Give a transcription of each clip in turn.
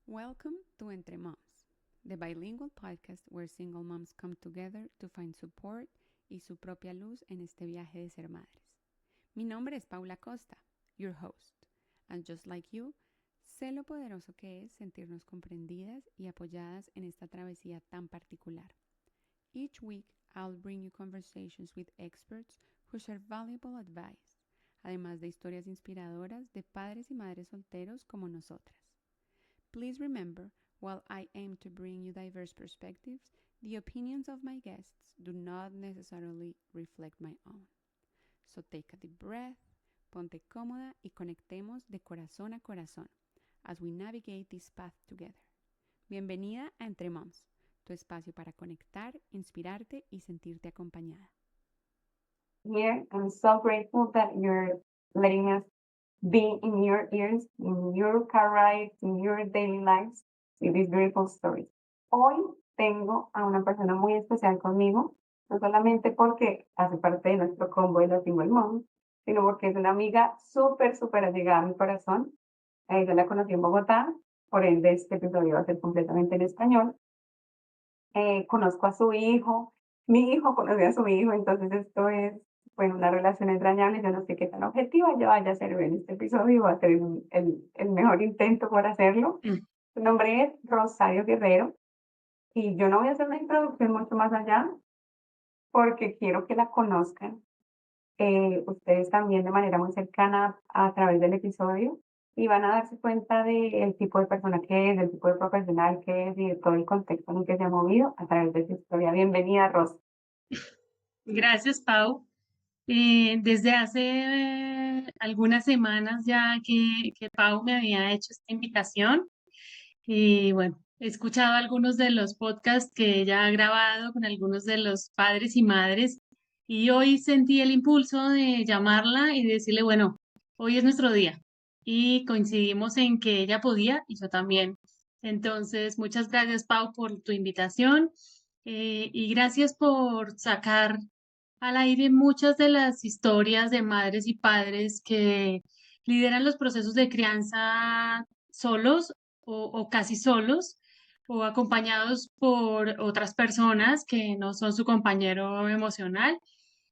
Welcome to Entre Moms, the bilingual podcast where single moms come together to find support y su propia luz en este viaje de ser madres. Mi nombre es Paula Costa, your host, and just like you, sé lo poderoso que es sentirnos comprendidas y apoyadas en esta travesía tan particular. Each week, I'll bring you conversations with experts who share valuable advice, además de historias inspiradoras de padres y madres solteros como nosotras. Please remember, while I aim to bring you diverse perspectives, the opinions of my guests do not necessarily reflect my own. So take a deep breath, ponte cómoda y conectemos de corazón a corazón as we navigate this path together. Bienvenida a Entre Moms, tu espacio para conectar, inspirarte y sentirte acompañada. Here, I'm so grateful that you're letting us be in your ears, in your car rides, in your daily lives, with these beautiful stories. Hoy tengo a una persona muy especial conmigo, no solamente porque hace parte de nuestro combo de la Single Mom, sino porque es una amiga súper allegada a mi corazón. A ella la conocí en Bogotá, por ende este episodio va a ser completamente en español. Conozco a su hijo, mi hijo conoció a su hijo, entonces esto es una relación entrañable. Yo no sé qué tan objetiva yo vaya a ser en este episodio, voy a hacer el mejor intento por hacerlo. Su nombre es Rosario Guerrero y yo no voy a hacer una introducción mucho más allá porque quiero que la conozcan ustedes también de manera muy cercana a través del episodio y van a darse cuenta del tipo de persona que es, del tipo de profesional que es y de todo el contexto en el que se ha movido a través de su historia. Bienvenida, Rosa. Gracias, Pau. Desde hace algunas semanas ya que Pau me había hecho esta invitación y bueno, he escuchado algunos de los podcasts que ella ha grabado con algunos de los padres y madres y hoy sentí el impulso de llamarla y decirle, bueno, hoy es nuestro día y coincidimos en que ella podía y yo también. Entonces, muchas gracias, Pau, por tu invitación y gracias por sacar al aire muchas de las historias de madres y padres que lideran los procesos de crianza solos o casi solos o acompañados por otras personas que no son su compañero emocional.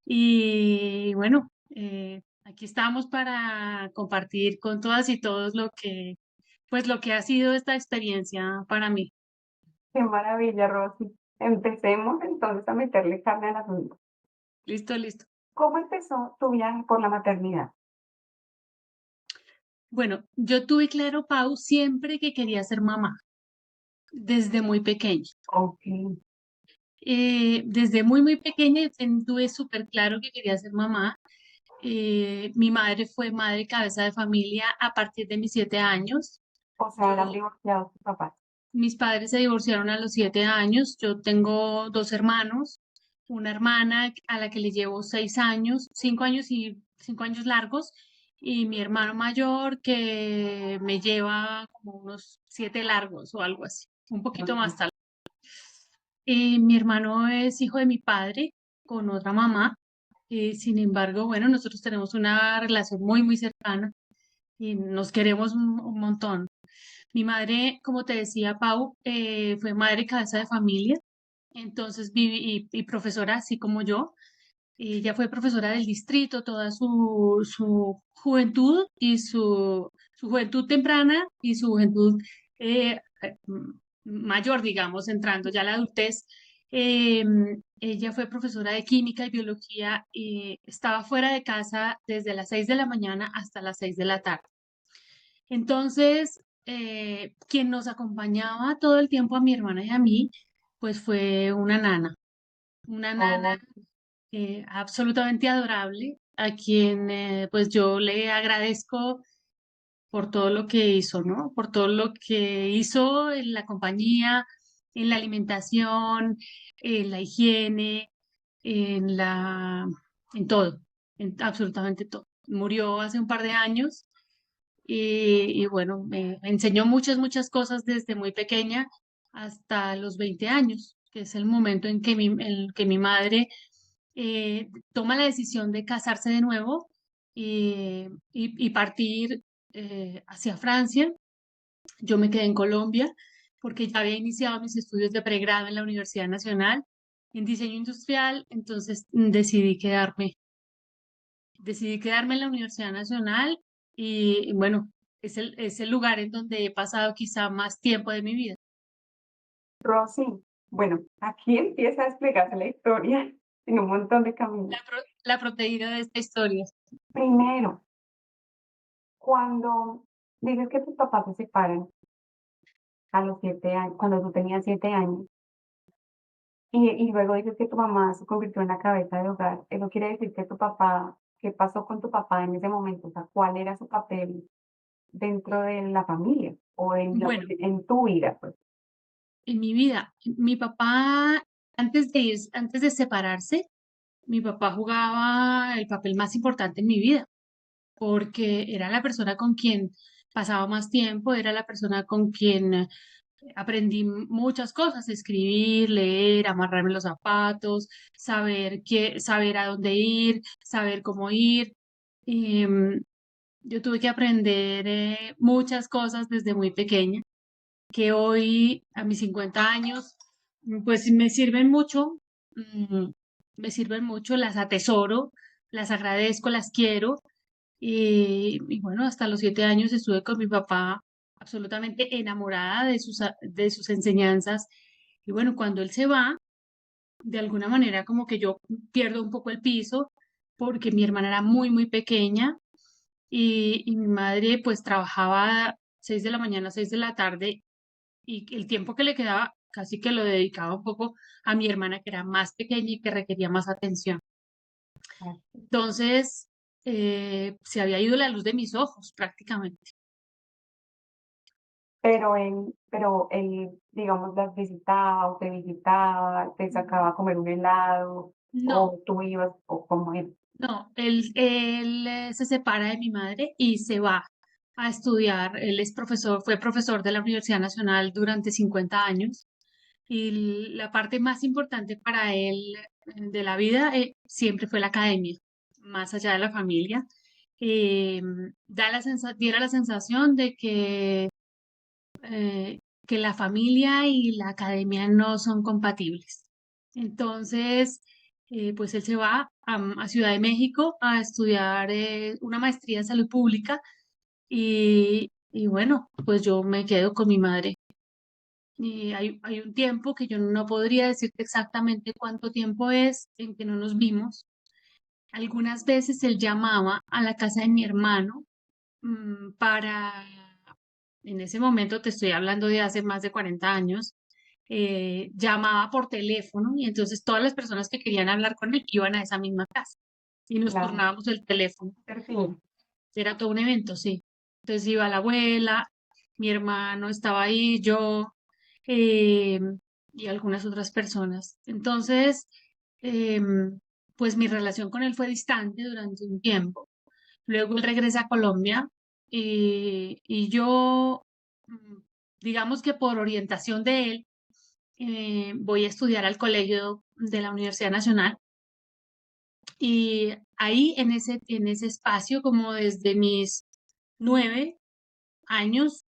Y bueno, aquí estamos para compartir con todas y todos lo que ha sido esta experiencia para mí. Qué maravilla, Rosy. Empecemos entonces a meterle carne al asunto. Listo, listo. ¿Cómo empezó tu viaje por la maternidad? Bueno, yo tuve claro, Pau, siempre que quería ser mamá, desde muy pequeña. Ok. Desde muy pequeña tuve súper claro que quería ser mamá. Mi madre fue madre cabeza de familia a partir de mis 7 años. O sea, eran divorciados tus papás. Mis padres se divorciaron a los 7 años. Yo tengo 2 hermanos, una hermana a la que le llevo 6 años, 5 años y 5 años largos, y mi hermano mayor que me lleva como unos 7 largos o algo así, un poquito más tarde. Mi hermano es hijo de mi padre con otra mamá. Sin embargo, bueno, nosotros tenemos una relación muy cercana y nos queremos un montón. Mi madre, como te decía, Pau, fue madre cabeza de familia, entonces y profesora, así como yo. Ella fue profesora del distrito toda su juventud y su juventud temprana y su juventud mayor, digamos, entrando ya a la adultez. Ella fue profesora de química y biología y estaba fuera de casa desde las 6 de la mañana hasta las 6 de la tarde. Entonces, quien nos acompañaba todo el tiempo a mi hermana y a mí, pues fue una nana absolutamente adorable, a quien pues yo le agradezco por todo lo que hizo, ¿no? Por todo lo que hizo en la compañía, en la alimentación, en la higiene, en en todo, en absolutamente todo. Murió hace un par de años y bueno, me enseñó muchas cosas desde muy pequeña hasta los 20 años, que es el momento en que mi madre toma la decisión de casarse de nuevo y partir hacia Francia Yo me quedé en Colombia porque ya había iniciado mis estudios de pregrado en la Universidad Nacional en diseño industrial, entonces decidí quedarme en la Universidad Nacional y bueno, es el lugar en donde he pasado quizá más tiempo de mi vida. Rosy, bueno, aquí empieza a explicarse la historia en un montón de caminos. La proteína de esta historia. Primero, cuando dices que tus papás se separan a los 7 años, cuando tú tenías 7 años, y luego dices que tu mamá se convirtió en la cabeza de hogar, eso quiere decir que tu papá, ¿qué pasó con tu papá en ese momento? O sea, ¿cuál era su papel dentro de la familia o Bueno, en tu vida, pues? en mi vida, mi papá, antes de separarse, mi papá jugaba el papel más importante en mi vida, porque era la persona con quien pasaba más tiempo, era la persona con quien aprendí muchas cosas, escribir, leer, amarrarme los zapatos, saber a dónde ir, saber cómo ir. Em, yo tuve que aprender muchas cosas desde muy pequeña, que hoy, a mis 50 años, pues mm, me sirven mucho, las atesoro, las agradezco, las quiero. Y bueno, hasta los 7 años estuve con mi papá absolutamente enamorada de sus enseñanzas. Y bueno, cuando él se va, de alguna manera como que yo pierdo un poco el piso porque mi hermana era muy pequeña y mi madre pues trabajaba 6 de la mañana, 6 de la tarde y el tiempo que le quedaba casi que lo dedicaba un poco a mi hermana que era más pequeña y que requería más atención. Entonces, se había ido la luz de mis ojos prácticamente. Pero él, digamos, las visitaba o te visitaba, te sacaba a comer un helado, No, o tú ibas, o como él. no, él se separa de mi madre y se va a estudiar. Él es profesor, fue profesor de la Universidad Nacional durante 50 años y la parte más importante para él de la vida siempre fue la academia, más allá de la familia. Diera la sensación de que la familia y la academia no son compatibles. Entonces, pues él se va a Ciudad de México a estudiar una maestría en salud pública y bueno, pues yo me quedo con mi madre. Y hay un tiempo que yo no podría decirte exactamente cuánto tiempo es en que no nos vimos. Algunas veces él llamaba a la casa de mi hermano para, en ese momento te estoy hablando de hace más de 40 años, llamaba por teléfono y entonces todas las personas que querían hablar con él iban a esa misma casa y nos Claro, turnábamos el teléfono. perfil. Era todo un evento, sí. Entonces iba la abuela, mi hermano estaba ahí, yo eh, y algunas otras personas. Entonces, pues mi relación con él fue distante durante un tiempo. Luego él regresa a Colombia y yo, mm, digamos que por orientación de él, voy a estudiar al colegio de la Universidad Nacional y ahí en ese espacio, como desde mis 9 años,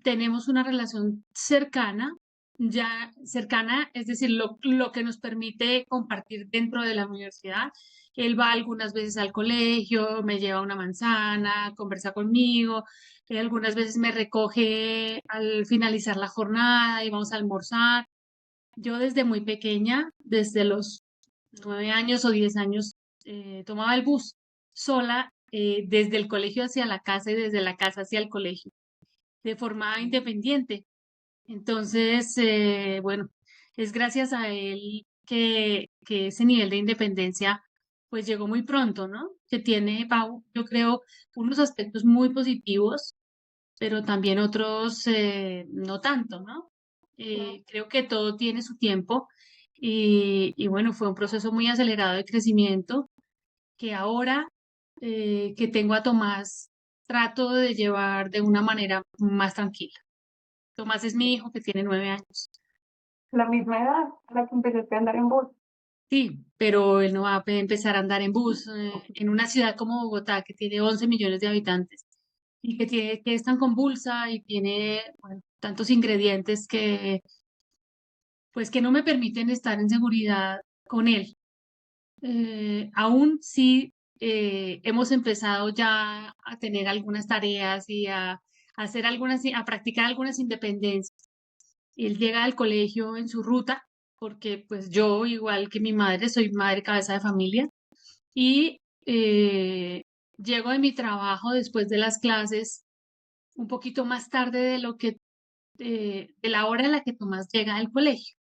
tenemos una relación cercana, ya cercana, es decir, lo que nos permite compartir dentro de la universidad. Él va algunas veces al colegio, me lleva una manzana, conversa conmigo, algunas veces me recoge al finalizar la jornada y vamos a almorzar. Yo desde muy pequeña, desde los 9 años o 10 años, tomaba el bus sola, desde el colegio hacia la casa y desde la casa hacia el colegio de forma independiente. Entonces, bueno, es gracias a él que ese nivel de independencia pues llegó muy pronto, ¿no? Que tiene, Pau, yo creo, unos aspectos muy positivos, pero también otros no tanto, ¿no? Creo que todo tiene su tiempo y bueno, fue un proceso muy acelerado de crecimiento que ahora que tengo a Tomás trato de llevar de una manera más tranquila. Tomás es mi hijo que tiene 9 años. La misma edad a la que empezaste a andar en bus. Sí, pero él no va a empezar a andar en bus en una ciudad como Bogotá, que tiene 11 millones de habitantes. y que es tan convulsa y tiene, bueno, tantos ingredientes que, pues, que no me permiten estar en seguridad con él. Aún sí hemos empezado ya a tener algunas tareas y a hacer a practicar algunas independencias. Él llega al colegio en su ruta, porque pues yo, igual que mi madre, soy madre cabeza de familia, y llego de mi trabajo después de las clases un poquito más tarde de la hora en la que Tomás llega al colegio.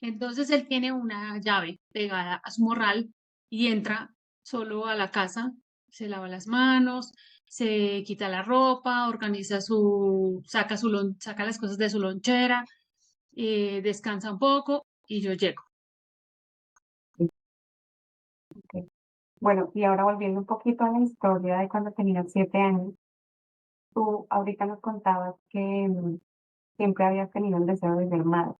Entonces él tiene una llave pegada a su morral y entra solo a la casa, se lava las manos, se quita la ropa, saca las cosas de su lonchera, descansa un poco y yo llego. Ok. Bueno, y ahora volviendo un poquito a la historia de cuando tenías 7 años, tú ahorita nos contabas que siempre habías tenido el deseo de ser madre.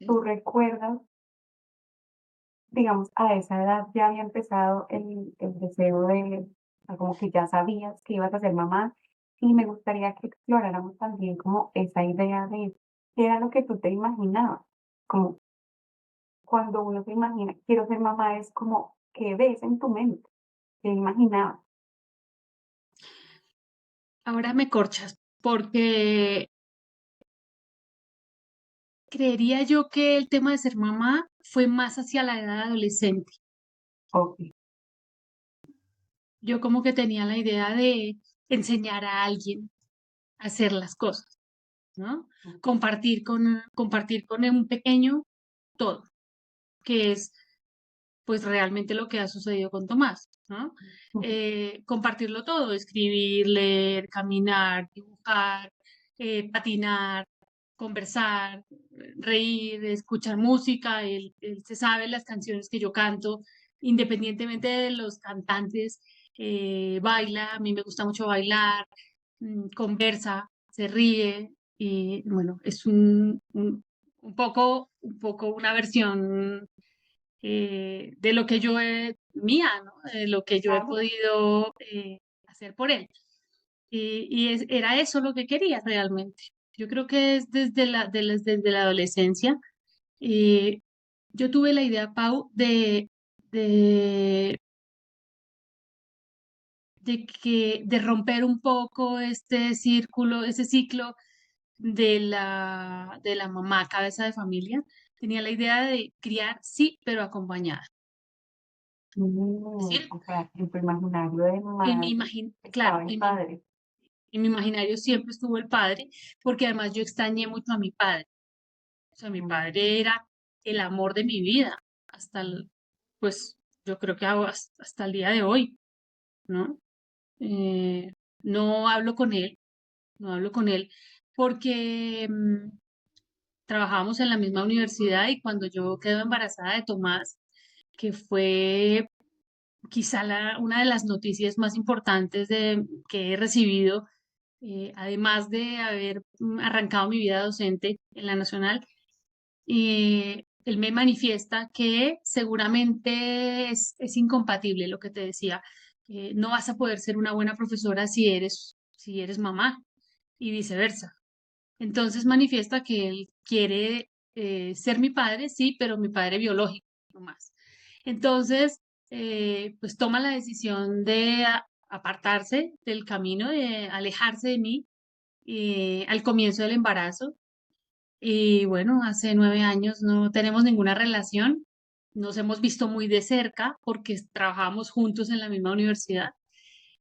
¿Tú recuerdas, digamos, a esa edad ya había empezado el deseo de, o sea, como que ya sabías que ibas a ser mamá? Y me gustaría que exploráramos también como esa idea de qué era lo que tú te imaginabas. Como cuando uno se imagina, quiero ser mamá, es como, ¿qué ves en tu mente? ¿Qué imaginabas? Ahora me corchas, porque creería yo que el tema de ser mamá fue más hacia la edad adolescente. Ok. Yo como que tenía la idea de enseñar a alguien a hacer las cosas, ¿no? Compartir con un pequeño todo, que es pues realmente lo que ha sucedido con Tomás, ¿no? Compartirlo todo, escribir, leer, caminar, dibujar, patinar, conversar, reír, escuchar música, él se sabe las canciones que yo canto, independientemente de los cantantes, baila, a mí me gusta mucho bailar, conversa, se ríe, y bueno, es un poco una versión de lo que mía, ¿no? De lo que yo he Claro. podido hacer por él. Era eso lo que quería realmente. Yo creo que es desde la adolescencia. eh, yo tuve la idea, Pau, de, de romper un poco este círculo, ese ciclo de la mamá cabeza de familia. Tenía la idea de criar, sí, pero acompañada. Es decir, O sea, en tu imaginario de madre claro, estaba el padre. en mi imaginario siempre estuvo el padre, porque además yo extrañé mucho a mi padre. O sea, mi Mm. padre era el amor de mi vida, pues yo creo que hasta el día de hoy, ¿no? Eh, no hablo con él, no hablo con él, porque trabajábamos en la misma universidad y cuando yo quedo embarazada de Tomás, que fue quizá una de las noticias más importantes que he recibido, además de haber arrancado mi vida docente en la Nacional, él me manifiesta que seguramente es incompatible lo que te decía. No vas a poder ser una buena profesora si eres mamá y viceversa. Entonces manifiesta que él quiere ser mi padre, sí, pero mi padre biológico, no más. Entonces, pues toma la decisión de apartarse del camino, de alejarse de mí al comienzo del embarazo. Y bueno, hace 9 años no tenemos ninguna relación. Nos hemos visto muy de cerca porque trabajamos juntos en la misma universidad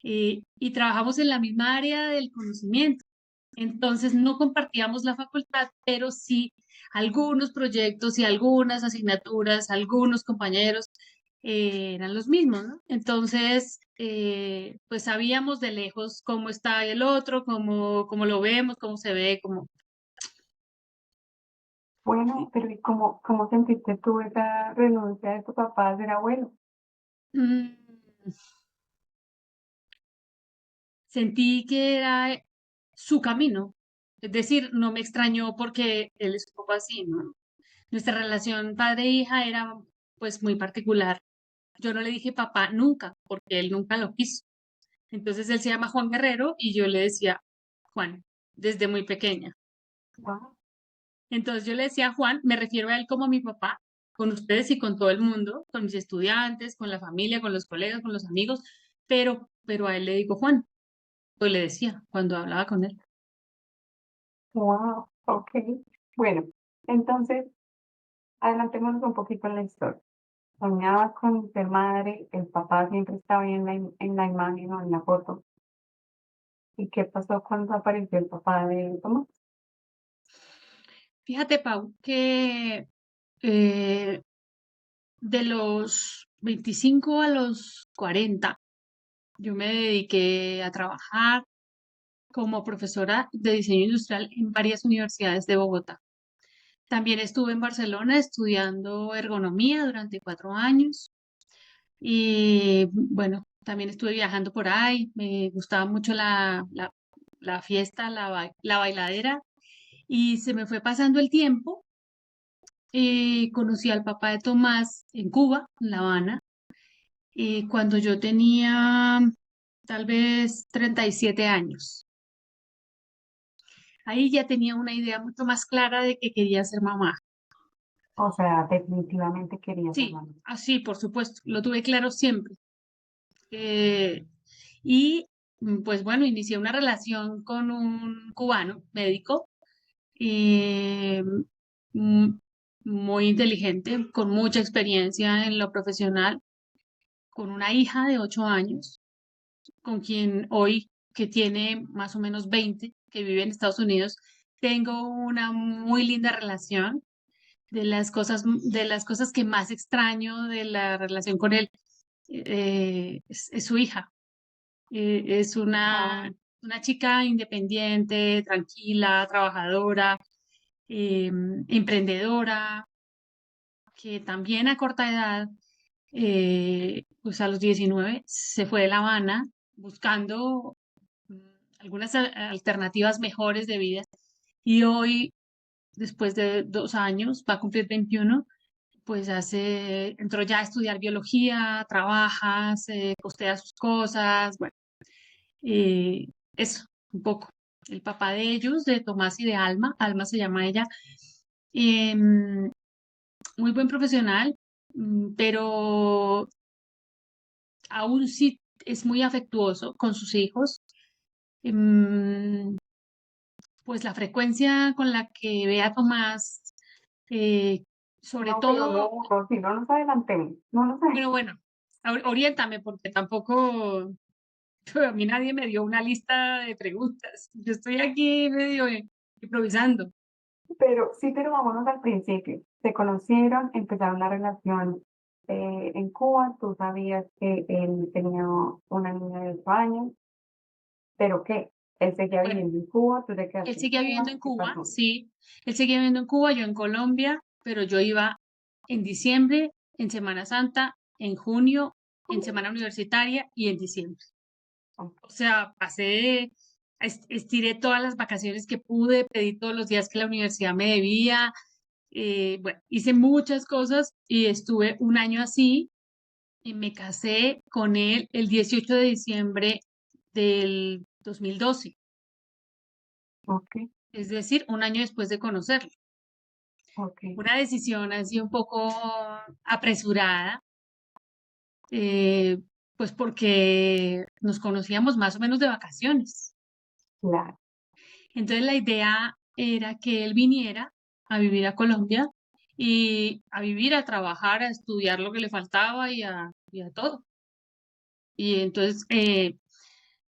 y trabajamos en la misma área del conocimiento. Entonces no compartíamos la facultad, pero sí algunos proyectos y algunas asignaturas, algunos compañeros eran los mismos, ¿no? Entonces, pues sabíamos de lejos cómo está el otro, cómo lo vemos, cómo se ve, cómo... Bueno, pero ¿y cómo sentiste tú esa renuncia de tu papá a ser abuelo? Mm, sentí que era su camino. Es decir, no me extrañó porque él es un poco así, ¿no? Nuestra relación padre-hija era pues muy particular. Yo no le dije papá nunca, porque él nunca lo quiso. Entonces él se llama Juan Guerrero y yo le decía Juan desde muy pequeña. Wow. Entonces yo le decía Juan, me refiero a él como mi papá, con ustedes y con todo el mundo, con mis estudiantes, con la familia, con los colegas, con los amigos, pero a él le digo Juan, pues le decía cuando hablaba con él. Wow. Ok. Bueno, entonces, adelantémonos un poquito en la historia. Soñaba con ser madre, el papá siempre estaba ahí en la imagen o en la foto. ¿Y qué pasó cuando apareció el papá de Tomás? Fíjate, Pau, que eh, de los 25 a los 40, yo me dediqué a trabajar como profesora de diseño industrial en varias universidades de Bogotá. También estuve en Barcelona estudiando ergonomía durante 4 años y bueno, también estuve viajando por ahí. Me gustaba mucho la fiesta, la bailadera y se me fue pasando el tiempo. Conocí al papá de Tomás en Cuba, en La Habana, cuando yo tenía tal vez 37 años. Ahí ya tenía una idea mucho más clara de que quería ser mamá. O sea, definitivamente quería ser Sí, mamá. así, por supuesto, lo tuve claro siempre. Eh, y pues bueno, inicié una relación con un cubano médico, eh, mm, muy inteligente, con mucha experiencia en lo profesional, con una hija de 8 años, con quien hoy, que tiene más o menos 20, que vive en Estados Unidos, tengo una muy linda relación. De las cosas que más extraño de la relación con él, es su hija. Es Ah, una chica independiente, tranquila, trabajadora, eh, emprendedora, que también a corta edad, pues a los 19, se fue de La Habana buscando mm, algunas alternativas mejores de vida. Y hoy, después de 2 años, va a cumplir 21, pues entró ya a estudiar biología, trabaja, se costea sus cosas, bueno, eh, eso, un poco. El papá de ellos, de Tomás y de Alma, Alma se llama ella, em, muy buen profesional, pero aún sí es muy afectuoso con sus hijos. em, pues la frecuencia con la que ve a Tomás, eh, sobre no, pero todo, no, si no nos adelantemos, no nos bueno, adelantemos. bueno, oriéntame porque tampoco, a mí nadie me dio una lista de preguntas. Yo estoy aquí medio improvisando. Pero vámonos al principio. Se conocieron, empezaron la relación en Cuba. Tú sabías que él tenía una niña de 8 años, pero ¿qué? Él seguía Bueno, viviendo en Cuba, tú te él quedaste en seguía viviendo Cuba, en ¿qué Cuba, pasó? sí, él seguía viviendo en Cuba, yo en Colombia, pero yo iba en diciembre, en Semana Santa, en junio, en Semana Universitaria y en diciembre. Ok, O sea, estiré todas las vacaciones que pude, pedí todos los días que la universidad me debía, bueno, hice muchas cosas y estuve un año así y me casé con él el 18 de diciembre del 2012, ok, es decir, un año después de conocerlo. ok, Una decisión así un poco apresurada, eh, pues porque nos conocíamos más o menos de vacaciones. claro, Entonces la idea era que él viniera a vivir a Colombia y a vivir, a trabajar, a estudiar lo que le faltaba y a todo. Y entonces,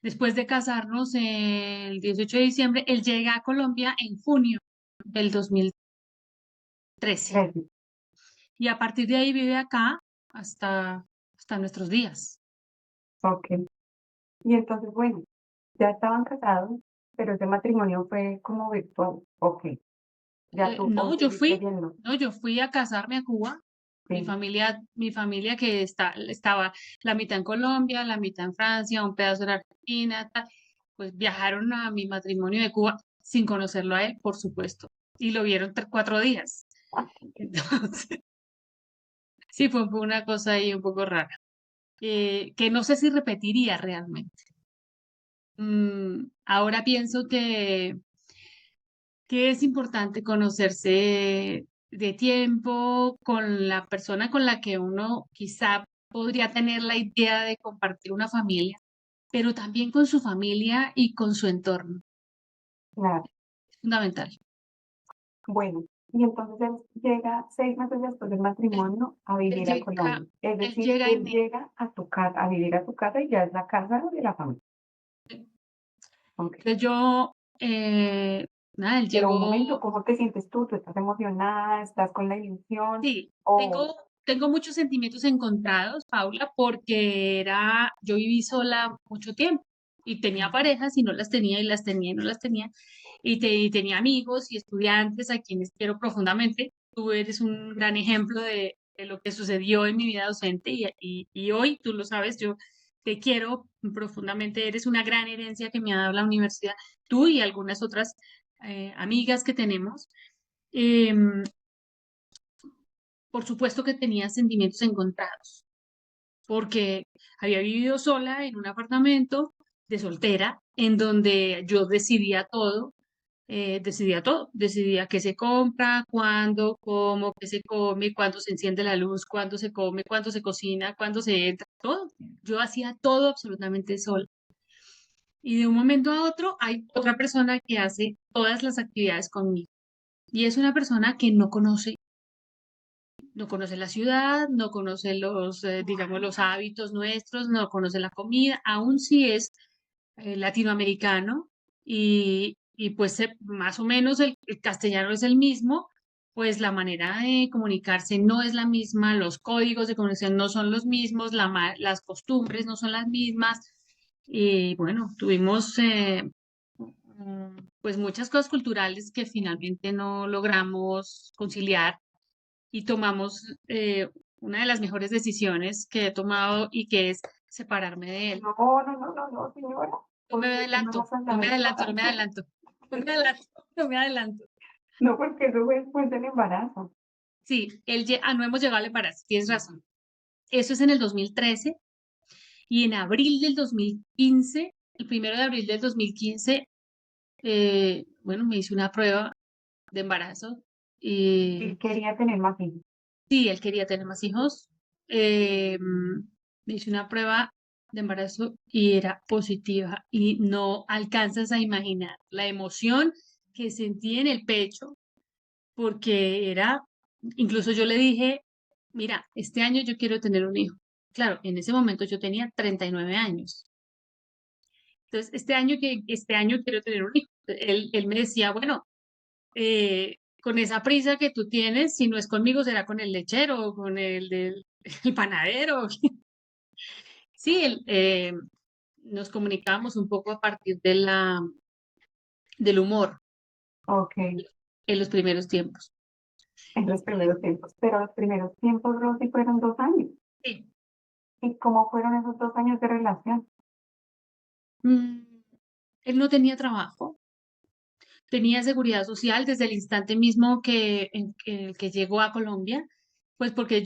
después de casarnos el 18 de diciembre, él llega a Colombia en junio del 2013. gracias. Y a partir de ahí vive acá hasta nuestros días. Ok. Y entonces, bueno, ya estaban casados, pero ese matrimonio fue como virtual. Ok, ya tú, No, o yo seguiste fui, yendo. no, yo fui a casarme a Cuba. Sí. Mi familia que estaba la mitad en Colombia, la mitad en Francia, un pedazo en Argentina, tal, pues viajaron a mi matrimonio de Cuba sin conocerlo a él, por supuesto, y lo vieron 4 días. Entonces, sí, fue una cosa ahí un poco rara, que no sé si repetiría realmente. ahora pienso que es importante conocerse de tiempo con la persona con la que uno quizá podría tener la idea de compartir una familia, pero también con su familia y con su entorno. Claro. Es fundamental. Bueno, y entonces él llega 6 meses después del Él, matrimonio a él vivir a llega, Colombia. Es él decir, llega él en llega a tu casa, a vivir a tu casa y ya es la casa de la familia. Ok. entonces yo, nada, él Pero un momento, llegó. ¿cómo te sientes tú? ¿Tú estás emocionada? ¿Estás con la ilusión? Sí, O, tengo muchos sentimientos encontrados, Paula, porque yo viví sola mucho tiempo y tenía parejas y no las tenía y las tenía y no las tenía y tenía amigos y estudiantes a quienes quiero profundamente. Tú eres un gran ejemplo de lo que sucedió en mi vida docente y hoy, tú lo sabes, yo te quiero profundamente, eres una gran herencia que me ha dado la universidad, tú y algunas otras amigas que tenemos. Em, por supuesto que tenía sentimientos encontrados, porque había vivido sola en un apartamento de soltera, en donde yo decidía todo, decidía qué se compra, cuándo, cómo, qué se come, cuándo se enciende la luz, cuándo se come, cuándo se cocina, cuándo se entra, todo. Yo hacía todo absolutamente sola. Y de un momento a otro hay otra persona que hace todas las actividades conmigo. Y es una persona que no conoce la ciudad, no conoce digamos, los hábitos nuestros, no conoce la comida, aún si es latinoamericano y pues más o menos el castellano es el mismo, pues la manera de comunicarse no es la misma, los códigos de comunicación no son los mismos, las costumbres no son las mismas. Y bueno, tuvimos pues muchas cosas culturales que finalmente no logramos conciliar y tomamos una de las mejores decisiones que he tomado y que es separarme de él. no, no, no, no, no, señora. No me ¿Por qué me adelanto, vas a no hablar me de adelanto, no me embarazo? adelanto, no me adelanto, no me adelanto. No, porque eso fue después del embarazo. Sí, no hemos llegado al embarazo, tienes razón. Eso es en el 2013 y en abril del 2015, el 1 de abril del 2015, bueno, me hice una prueba de embarazo Él y quería tener más hijos. sí, él quería tener más hijos. Me hice una prueba de embarazo y era positiva y no alcanzas a imaginar la emoción que sentí en el pecho porque incluso yo le dije, mira, este año yo quiero tener un hijo. Claro, en ese momento yo tenía 39 años. Entonces, este año quiero tener un hijo. Él me decía, bueno, con esa prisa que tú tienes, si no es conmigo, será con el lechero o con el panadero. Sí, nos comunicábamos un poco a partir del humor Ok, en los primeros tiempos. en los primeros tiempos. Pero los primeros tiempos, Rosy, fueron 2 años. Sí. ¿Y cómo fueron esos 2 años de relación? Mm, Él no tenía trabajo, tenía seguridad social desde el instante mismo que llegó a Colombia, pues porque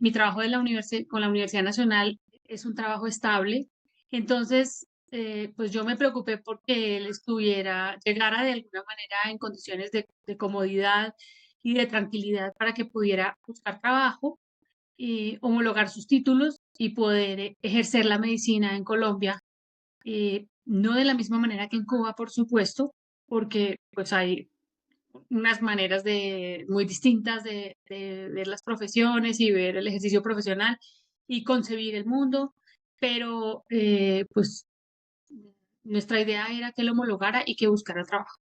mi trabajo con la Universidad Nacional es un trabajo estable. Entonces, pues yo me preocupé porque él llegara de alguna manera en condiciones de comodidad y de tranquilidad para que pudiera buscar trabajo y homologar sus títulos y poder ejercer la medicina en Colombia, no de la misma manera que en Cuba, por supuesto, porque pues hay unas maneras muy distintas de ver las profesiones y ver el ejercicio profesional y concebir el mundo, pero pues nuestra idea era que él homologara y que buscara trabajo,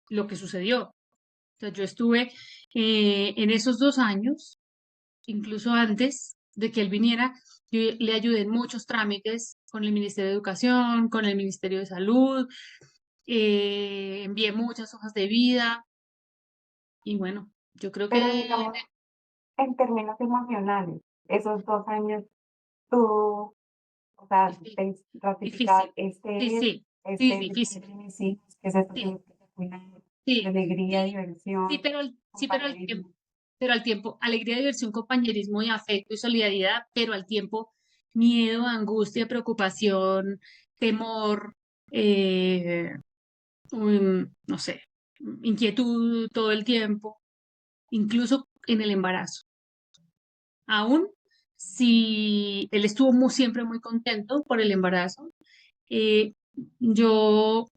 lo que sucedió. Entonces, yo estuve en esos 2 años, incluso antes de que él viniera, yo le ayudé en muchos trámites con el Ministerio de Educación, con el Ministerio de Salud, envié muchas hojas de vida y bueno, yo creo Pero que digamos, en términos emocionales, esos 2 años, tú, o sea, difícil, te ratificabas, difícil. Sí, sí, sí, este es el difícil. padre de mis hijos, que es el Sí, padre que cuida de sí, alegría, sí, sí, diversión, pero al compañerismo. tiempo, alegría, diversión, compañerismo y afecto y solidaridad, pero al tiempo, miedo, angustia, preocupación, temor. eh, no sé, inquietud todo el tiempo, incluso en el embarazo. Aún si él estuvo siempre muy contento por el embarazo, eh, yo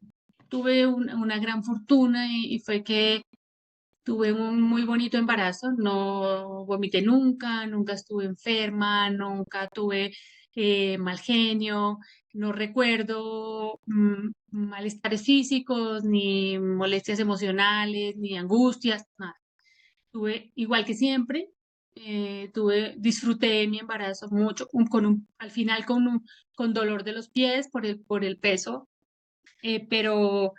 tuve una gran fortuna y fue que tuve un muy bonito embarazo, no vomité nunca, nunca estuve enferma, nunca tuve mal genio, no recuerdo malestares físicos, ni molestias emocionales, ni angustias, nada. Tuve igual que siempre, disfruté mi embarazo mucho, al final con dolor de los pies por el peso, pero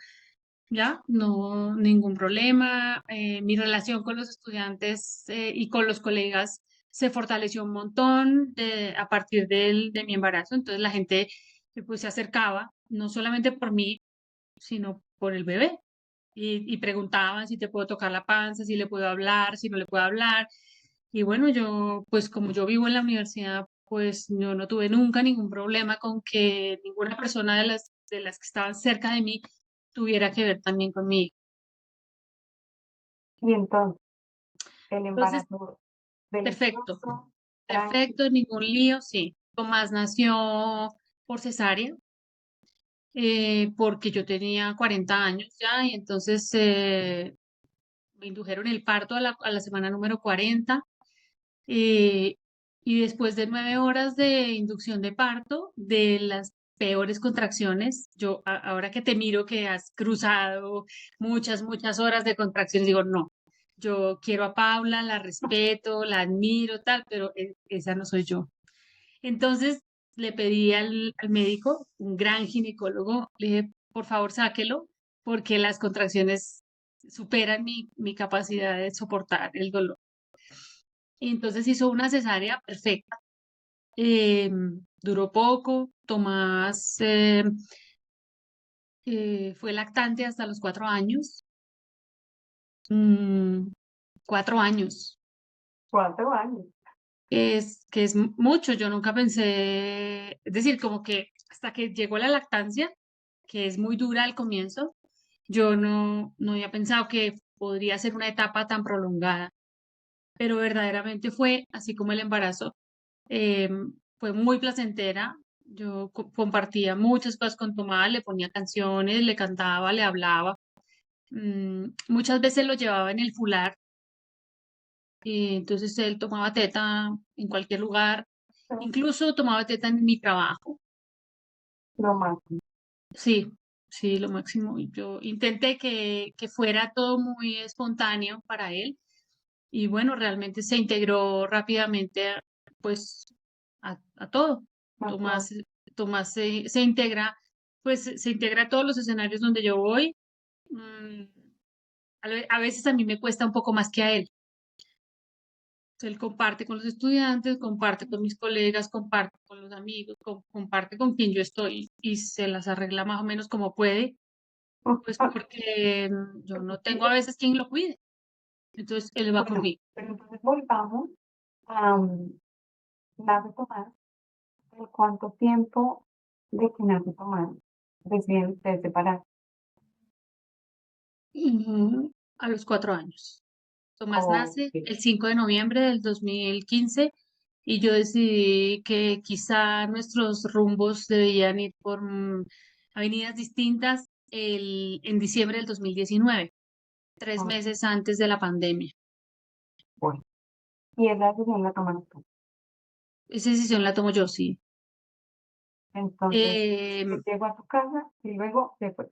ya, no, ningún problema. Mi relación con los estudiantes y con los colegas se fortaleció un montón a partir de mi embarazo. Entonces la gente pues, se acercaba, no solamente por mí, sino por el bebé. Y preguntaban si te puedo tocar la panza, si le puedo hablar, si no le puedo hablar. Y bueno, yo, pues como yo vivo en la universidad, pues yo no tuve nunca ningún problema con que ninguna persona de las que estaban cerca de mí tuviera que ver también conmigo. Y entonces, el Entonces, embarazo perfecto, delicioso, tranquilo. perfecto, ningún lío, sí. Tomás nació por cesárea, porque yo tenía 40 años ya, y entonces me indujeron el parto a la semana número 40. eh, y después de 9 horas de inducción de parto, de las peores contracciones, ahora que te miro que has cruzado muchas horas de contracciones, digo, no, yo quiero a Paula, la respeto, la admiro, tal, pero esa no soy yo. Entonces le pedí al médico, un gran ginecólogo, le dije, por favor, sáquelo, porque las contracciones superan mi capacidad de soportar el dolor. Y entonces hizo una cesárea perfecta. Duró poco. Tomás fue lactante hasta los 4 años. 4 años. 4 años. Que es mucho. Yo nunca pensé, es decir, como que hasta que llegó la lactancia, que es muy dura al comienzo, yo no había pensado que podría ser una etapa tan prolongada, pero verdaderamente fue así como el embarazo. eh, Fue muy placentera. Yo compartía muchas cosas con Tomás, le ponía canciones, le cantaba, le hablaba. Muchas veces lo llevaba en el fular, y entonces él tomaba teta en cualquier lugar, incluso tomaba teta en mi trabajo. Lo más. Sí, sí, lo máximo. Y yo intenté que fuera todo muy espontáneo para él, y bueno, realmente se integró rápidamente, pues, a todo. Tomás, Tomás se integra, pues, se integra a todos los escenarios donde yo voy. Mm, a veces a mí me cuesta un poco más que a él. Él comparte con los estudiantes, comparte con mis colegas, comparte con los amigos, comparte con quien yo estoy y se las arregla más o menos como puede, pues porque yo no tengo a veces quien lo cuide. Entonces él va por Bueno, mí. pero entonces volvamos a nace Tomás. ¿En cuánto tiempo de que nace Tomás deciden ustedes separar? A los 4 años. Tomás nace Ok. el 5 de noviembre del 2015 y yo decidí que quizá nuestros rumbos debían ir por avenidas distintas en diciembre del 2019, tres Ok, meses antes de la pandemia. bueno. Y esa decisión la tomaron tú. Esa decisión la tomo yo, sí. Entonces, Eh, él llegó a tu casa y luego se fue.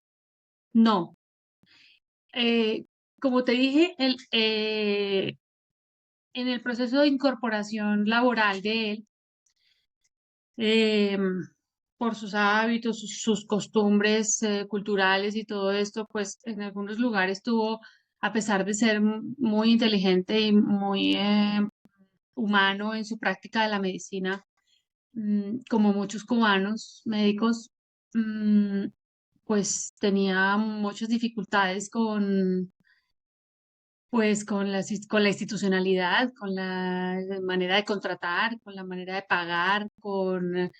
no, como te dije, en el proceso de incorporación laboral de él, eh, por sus hábitos, sus costumbres culturales y todo esto, pues en algunos lugares tuvo, a pesar de ser muy inteligente y muy humano en su práctica de la medicina, como muchos cubanos médicos, mm, pues tenía muchas dificultades con la institucionalidad, con la manera de contratar, con la manera de pagar, con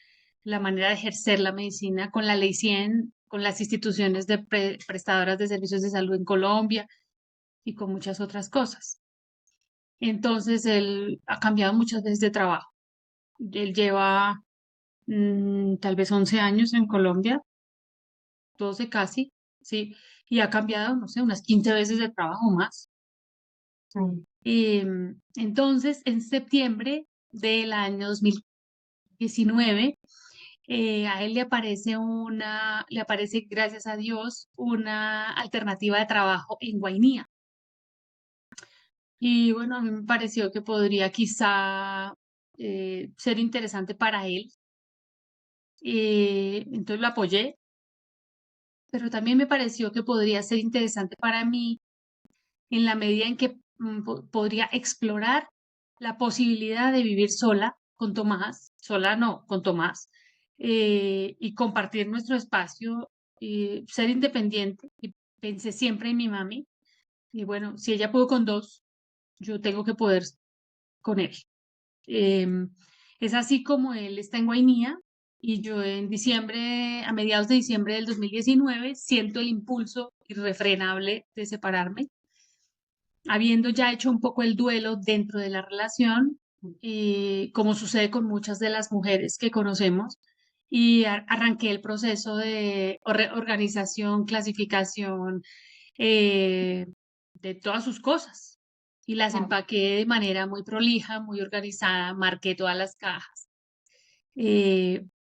la manera de ejercer la medicina, con la ley 100, con las instituciones de prestadoras de servicios de salud en Colombia y con muchas otras cosas. Entonces, él ha cambiado muchas veces de trabajo. Él lleva tal vez 11 años en Colombia, 12 casi, ¿sí? Y ha cambiado, no sé, unas 15 veces de trabajo más. Mm. Entonces, en septiembre del año 2019, a él le aparece, gracias a Dios, una alternativa de trabajo en Guainía. Y bueno, a mí me pareció que podría quizá ser interesante para él. Entonces lo apoyé, pero también me pareció que podría ser interesante para mí en la medida en que podría explorar la posibilidad de vivir sola con Tomás, sola no, con Tomás, y compartir nuestro espacio, ser independiente. Y pensé siempre en mi mami, y bueno, si ella pudo con dos, yo tengo que poder con él. Em, es así como él está en Guainía y yo en diciembre, a mediados de diciembre del 2019, siento el impulso irrefrenable de separarme, habiendo ya hecho un poco el duelo dentro de la relación, como sucede con muchas de las mujeres que conocemos, y arranqué el proceso de organización, clasificación eh, de todas sus cosas y las Ah, empaqué de manera muy prolija, muy organizada, marqué todas las cajas.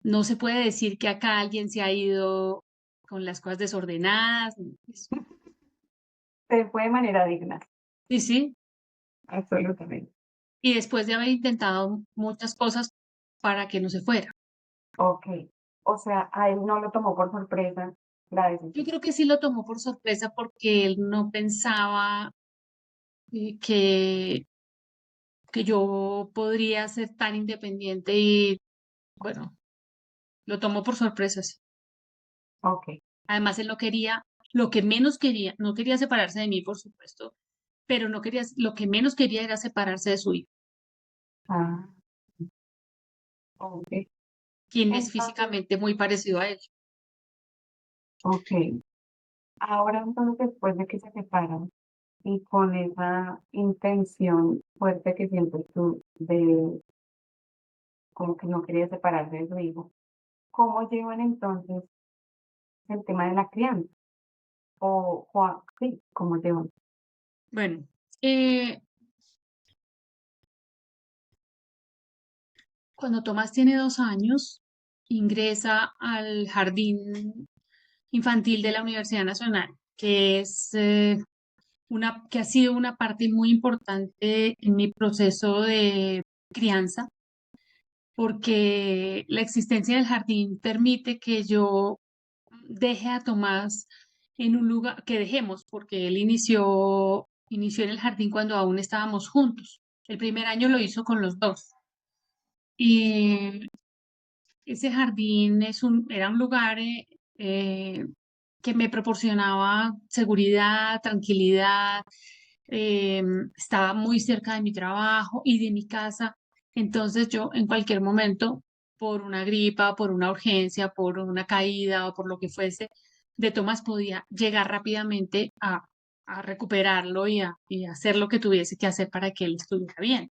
No se puede decir que acá alguien se ha ido con las cosas desordenadas. Pues, se fue de manera digna, sí, sí. absolutamente. Y después de haber intentado muchas cosas para que no se fuera. Ok. O sea, a él no lo tomó por sorpresa la Yo decisión. creo que sí lo tomó por sorpresa porque él no pensaba eh, que, que yo podría ser tan independiente y bueno, lo tomó por sorpresa, sí. Ok. Además, él no quería, lo que menos quería, no quería separarse de mí, por supuesto, pero no quería, lo que menos quería era separarse de su hijo, Ah, ok. quien es Entonces, físicamente muy parecido a él. ok. Ahora entonces, después de que se separan y con esa intención fuerte que sientes tú de como que no quería separarse de su hijo, ¿cómo llevan entonces el tema de la crianza? Sí, ¿cómo llevan? Bueno, eh, cuando Tomás tiene 2 años, ingresa al jardín infantil de la Universidad Nacional, que es que ha sido una parte muy importante en mi proceso de crianza, porque la existencia del jardín permite que yo deje a Tomás en un lugar, que dejemos, porque él inició en el jardín cuando aún estábamos juntos. El primer año lo hizo con los dos. Y ese jardín era un lugar eh, que me proporcionaba seguridad, tranquilidad, eh, estaba muy cerca de mi trabajo y de mi casa. Entonces yo en cualquier momento, por una gripa, por una urgencia, por una caída o por lo que fuese, de Tomás podía llegar rápidamente a recuperarlo y a hacer lo que tuviese que hacer para que él estuviera bien.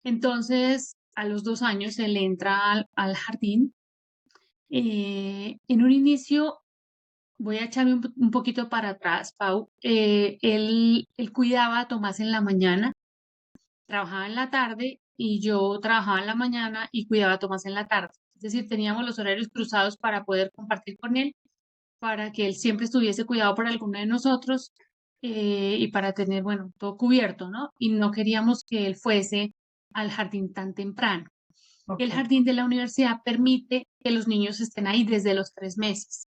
Entonces, a los 2 años él entra al jardín. En un inicio, voy a echarme un poquito para atrás, Pau. Él cuidaba a Tomás en la mañana, trabajaba en la tarde y yo trabajaba en la mañana y cuidaba a Tomás en la tarde. Es decir, teníamos los horarios cruzados para poder compartir con él, para que él siempre estuviese cuidado por alguno de nosotros y para tener, bueno, todo cubierto, ¿no? Y no queríamos que él fuese al jardín tan temprano. El Ok. jardín de la universidad permite que los niños estén ahí desde los 3 meses.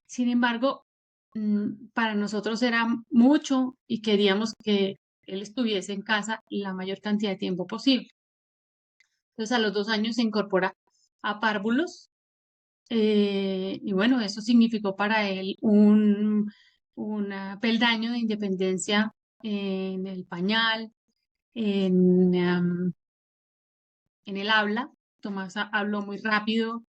Sin embargo, para nosotros era mucho y queríamos que él estuviese en casa la mayor cantidad de tiempo posible. Entonces, a los 2 años se incorpora a párvulos y bueno, eso significó para él un peldaño de independencia en el pañal, en, em, en el habla. Tomás habló muy rápido,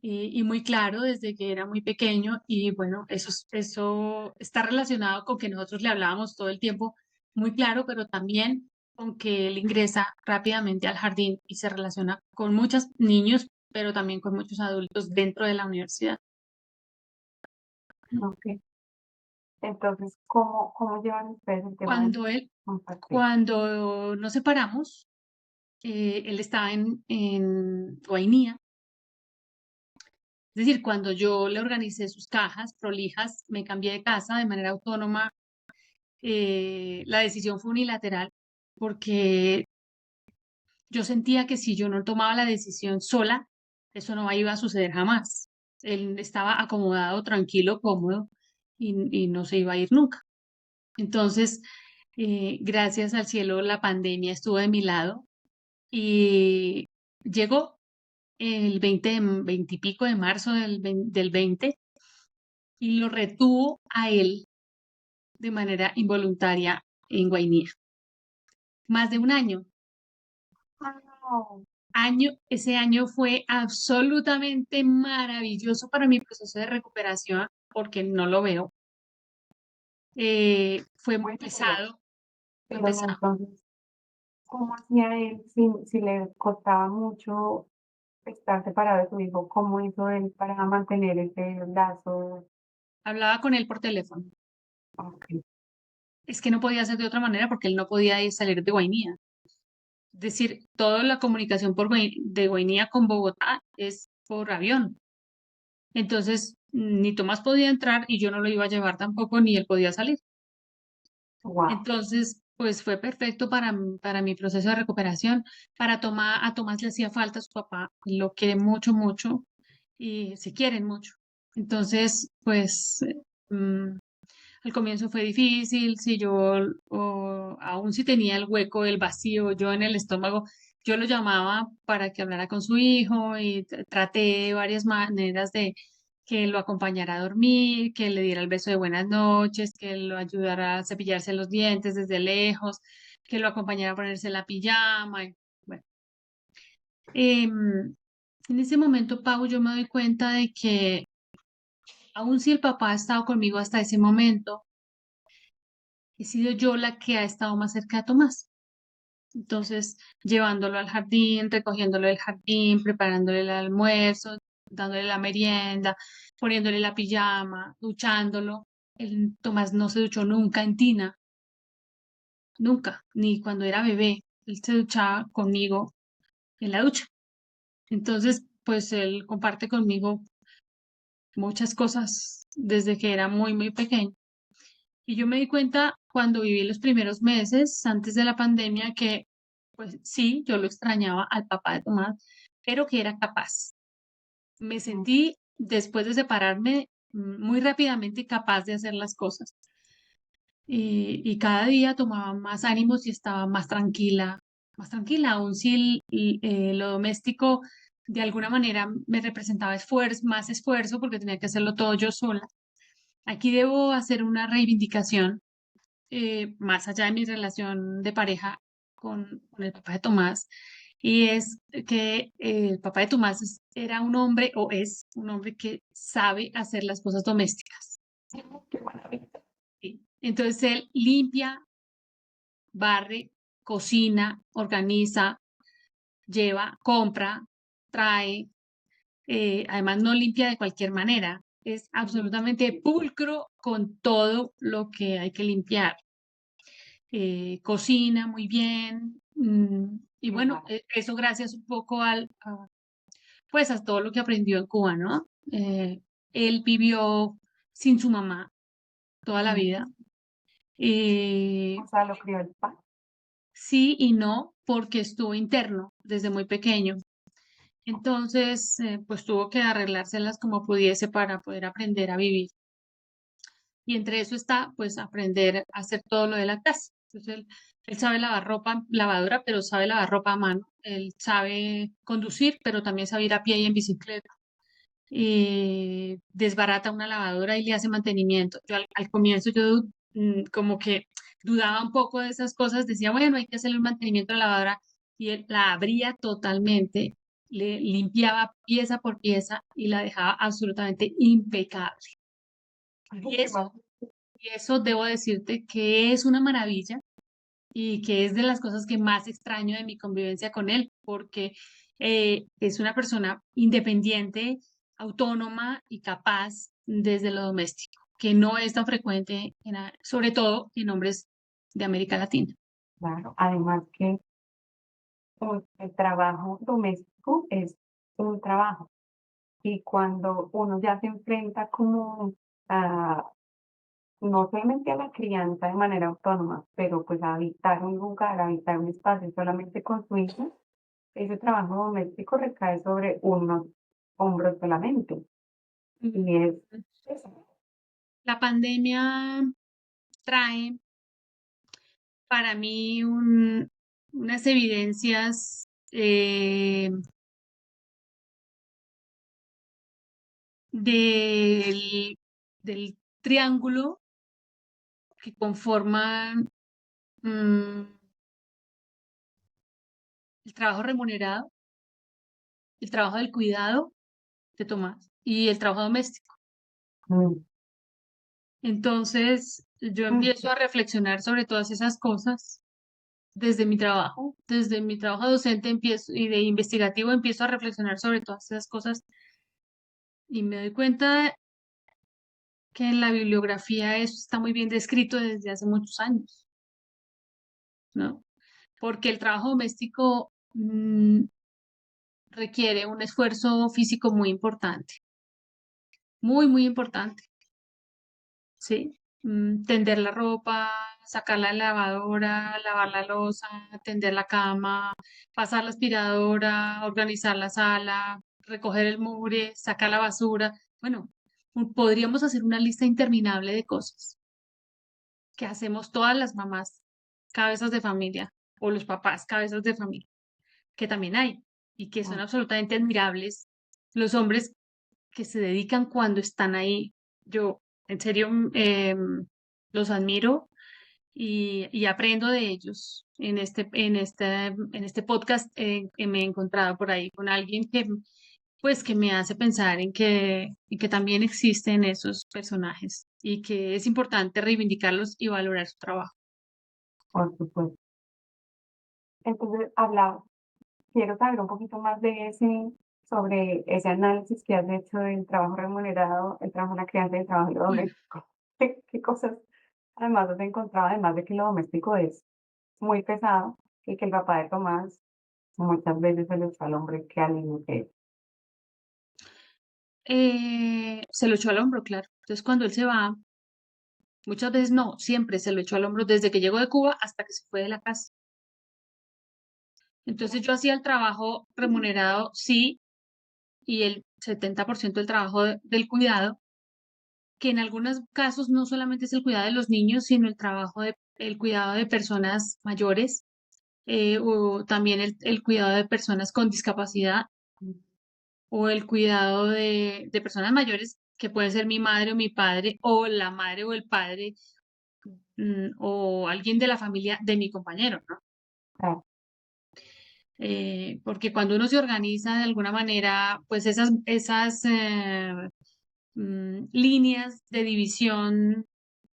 y muy claro desde que era muy pequeño y bueno, eso está relacionado con que nosotros le hablábamos todo el tiempo muy claro, pero también con que él ingresa rápidamente al jardín y se relaciona con muchos niños, pero también con muchos adultos dentro de la universidad. Ok. Entonces, ¿cómo llevan ustedes el tema de Cuando él, compartir? cuando nos separamos, él estaba en Guainía. Es decir, cuando yo le organicé sus cajas prolijas, me cambié de casa de manera autónoma. La decisión fue unilateral porque yo sentía que si yo no tomaba la decisión sola, eso no iba a suceder jamás. Él estaba acomodado, tranquilo, cómodo y no se iba a ir nunca. Entonces, gracias al cielo, la pandemia estuvo de mi lado y llegó el 20 y pico de marzo del 20 y lo retuvo a él de manera involuntaria en Guainía. Más de un año. Oh, Ese año fue absolutamente maravilloso para mi proceso de recuperación porque no lo veo. Fue muy bueno, pero, pesado, fue pero pesado. entonces, ¿cómo hacía él si le costaba mucho estar separado de su hijo? ¿Cómo hizo él para mantener ese lazo? Hablaba con él por teléfono. Ok, Es que no podía ser de otra manera porque él no podía salir de Guainía. Es decir, toda la comunicación de Guainía con Bogotá es por avión. Entonces, ni Tomás podía entrar y yo no lo iba a llevar tampoco, ni él podía salir. wow, Entonces, pues fue perfecto para mi proceso de recuperación. A Tomás le hacía falta a su papá, lo quiere mucho, mucho y se quieren mucho. Entonces, pues al comienzo fue difícil, si yo aún si tenía el hueco, el vacío, yo en el estómago, yo lo llamaba para que hablara con su hijo y traté varias maneras de que lo acompañara a dormir, que le diera el beso de buenas noches, que lo ayudara a cepillarse los dientes desde lejos, que lo acompañara a ponerse la pijama. Bueno, en ese momento, Pau, yo me doy cuenta de que aun si el papá ha estado conmigo hasta ese momento, he sido yo la que ha estado más cerca de Tomás. Entonces, llevándolo al jardín, recogiéndolo del jardín, preparándole el almuerzo, dándole la merienda, poniéndole la pijama, duchándolo. Tomás no se duchó nunca en tina, nunca, ni cuando era bebé. Él se duchaba conmigo en la ducha. Entonces, pues él comparte conmigo muchas cosas desde que era muy, muy pequeño. Y yo me di cuenta cuando viví los primeros meses antes de la pandemia que, pues sí, yo lo extrañaba al papá de Tomás, pero que era capaz. Me sentí, después de separarme, muy rápidamente capaz de hacer las cosas. Y cada día tomaba más ánimos y estaba más tranquila, aun si lo doméstico de alguna manera me representaba esfuerzo, más esfuerzo porque tenía que hacerlo todo yo sola. Aquí debo hacer una reivindicación más allá de mi relación de pareja con el papá de Tomás, y es que el papá de Tomás era un hombre o es un hombre que sabe hacer las cosas domésticas. qué maravilla. ¿Sí? Entonces él limpia, barre, cocina, organiza, lleva, compra, trae, además no limpia de cualquier manera, es absolutamente pulcro con todo lo que hay que limpiar. Cocina muy bien, y Qué bueno, maravilla. eso gracias un poco pues a todo lo que aprendió en Cuba, ¿no? Él vivió sin su mamá toda la vida. O Eh, sea, lo crió el padre. sí y no, porque estuvo interno desde muy pequeño. Entonces, pues tuvo que arreglárselas como pudiese para poder aprender a vivir. Y entre eso está, pues, aprender a hacer todo lo de la casa. Entonces, él sabe lavar ropa, lavadora, pero sabe lavar ropa a mano. Él sabe conducir, pero también sabe ir a pie y en bicicleta. Desbarata una lavadora y le hace mantenimiento. Yo al comienzo yo como que dudaba un poco de esas cosas, decía, bueno, hay que hacerle un mantenimiento a la lavadora y él la abría totalmente le limpiaba pieza por pieza y la dejaba absolutamente impecable. Y eso, y eso debo decirte que es una maravilla y que es de las cosas que más extraño de mi convivencia con él, porque es una persona independiente, autónoma y capaz desde lo doméstico, que no es tan frecuente, sobre todo en hombres de América Latina. Claro, además que el trabajo doméstico es un trabajo y cuando uno ya se enfrenta como a, no solamente a la crianza de manera autónoma, pero pues a habitar un lugar, a habitar un espacio solamente con su hijo, ese trabajo doméstico recae sobre unos hombros solamente. Y es eso. La pandemia trae para mí unas evidencias del, del triángulo que conforman el trabajo remunerado, el trabajo del cuidado de Tomás y el trabajo doméstico. Mm, Entonces, yo mm, empiezo a reflexionar sobre todas esas cosas desde mi trabajo docente empiezo y de investigativo empiezo a reflexionar sobre todas esas cosas y me doy cuenta que en la bibliografía eso está muy bien descrito desde hace muchos años, ¿no? Porque el trabajo doméstico requiere un esfuerzo físico muy importante, muy, muy importante, ¿sí? Tender la ropa, sacar la lavadora, lavar la loza, tender la cama, pasar la aspiradora, organizar la sala, recoger el mugre, sacar la basura. Bueno, podríamos hacer una lista interminable de cosas que hacemos todas las mamás, cabezas de familia, o los papás, cabezas de familia, que también hay y que son mm. absolutamente admirables. Los hombres que se dedican cuando están ahí, yo en serio los admiro y aprendo de ellos. En este podcast que me he encontrado por ahí con alguien que, pues, que me hace pensar en que también existen esos personajes y que es importante reivindicarlos y valorar su trabajo. Por supuesto. Entonces, quiero saber un poquito más sobre ese análisis que has hecho del trabajo remunerado, el trabajo en la crianza y el trabajo en lo Mm. doméstico. ¿Qué cosas además has encontrado, además de que lo doméstico es muy pesado y que el papá de Tomás muchas veces se le echó al hombre que al niño que es? Se lo echó al hombro, claro. Entonces, cuando él se va, muchas veces no, siempre se lo echó al hombro desde que llegó de Cuba hasta que se fue de la casa. Entonces, yo hacía el trabajo remunerado, sí, y el 70% del trabajo del cuidado, que en algunos casos no solamente es el cuidado de los niños, sino el cuidado de personas mayores, o también el cuidado de personas con discapacidad, o el cuidado de personas mayores, que puede ser mi madre o mi padre, o la madre o el padre, o alguien de la familia de mi compañero, ¿no? Claro, Porque cuando uno se organiza de alguna manera, pues esas líneas de división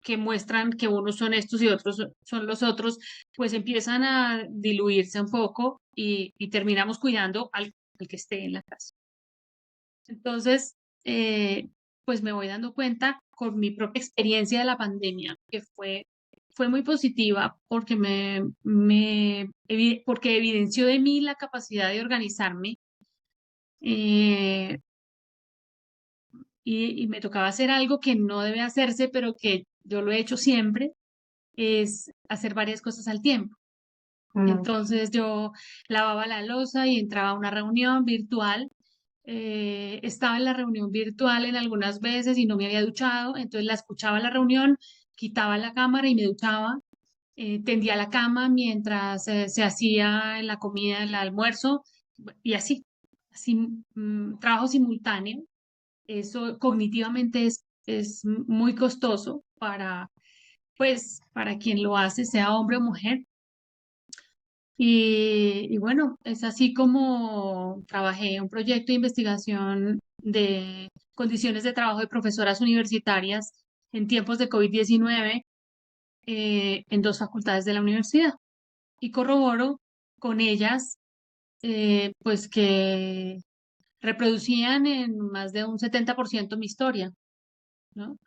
que muestran que unos son estos y otros son los otros, pues empiezan a diluirse un poco y terminamos cuidando al que esté en la casa. Entonces, pues me voy dando cuenta con mi propia experiencia de la pandemia, que fue muy positiva porque porque evidenció de mí la capacidad de organizarme, eh, y me tocaba hacer algo que no debe hacerse, pero que yo lo he hecho siempre, es hacer varias cosas al tiempo. mm, Entonces yo lavaba la loza y entraba a una reunión virtual. Estaba en la reunión virtual en algunas veces y no me había duchado, entonces la escuchaba la reunión, quitaba la cámara y me duchaba, tendía la cama mientras se hacía la comida, el almuerzo y así, trabajo simultáneo. Eso cognitivamente es muy costoso pues, para quien lo hace, sea hombre o mujer. Y bueno, es así como trabajé en un proyecto de investigación de condiciones de trabajo de profesoras universitarias en tiempos de COVID-19 en dos facultades de la universidad. Y corroboro con ellas, pues que reproducían en más de un 70% mi historia, ¿no?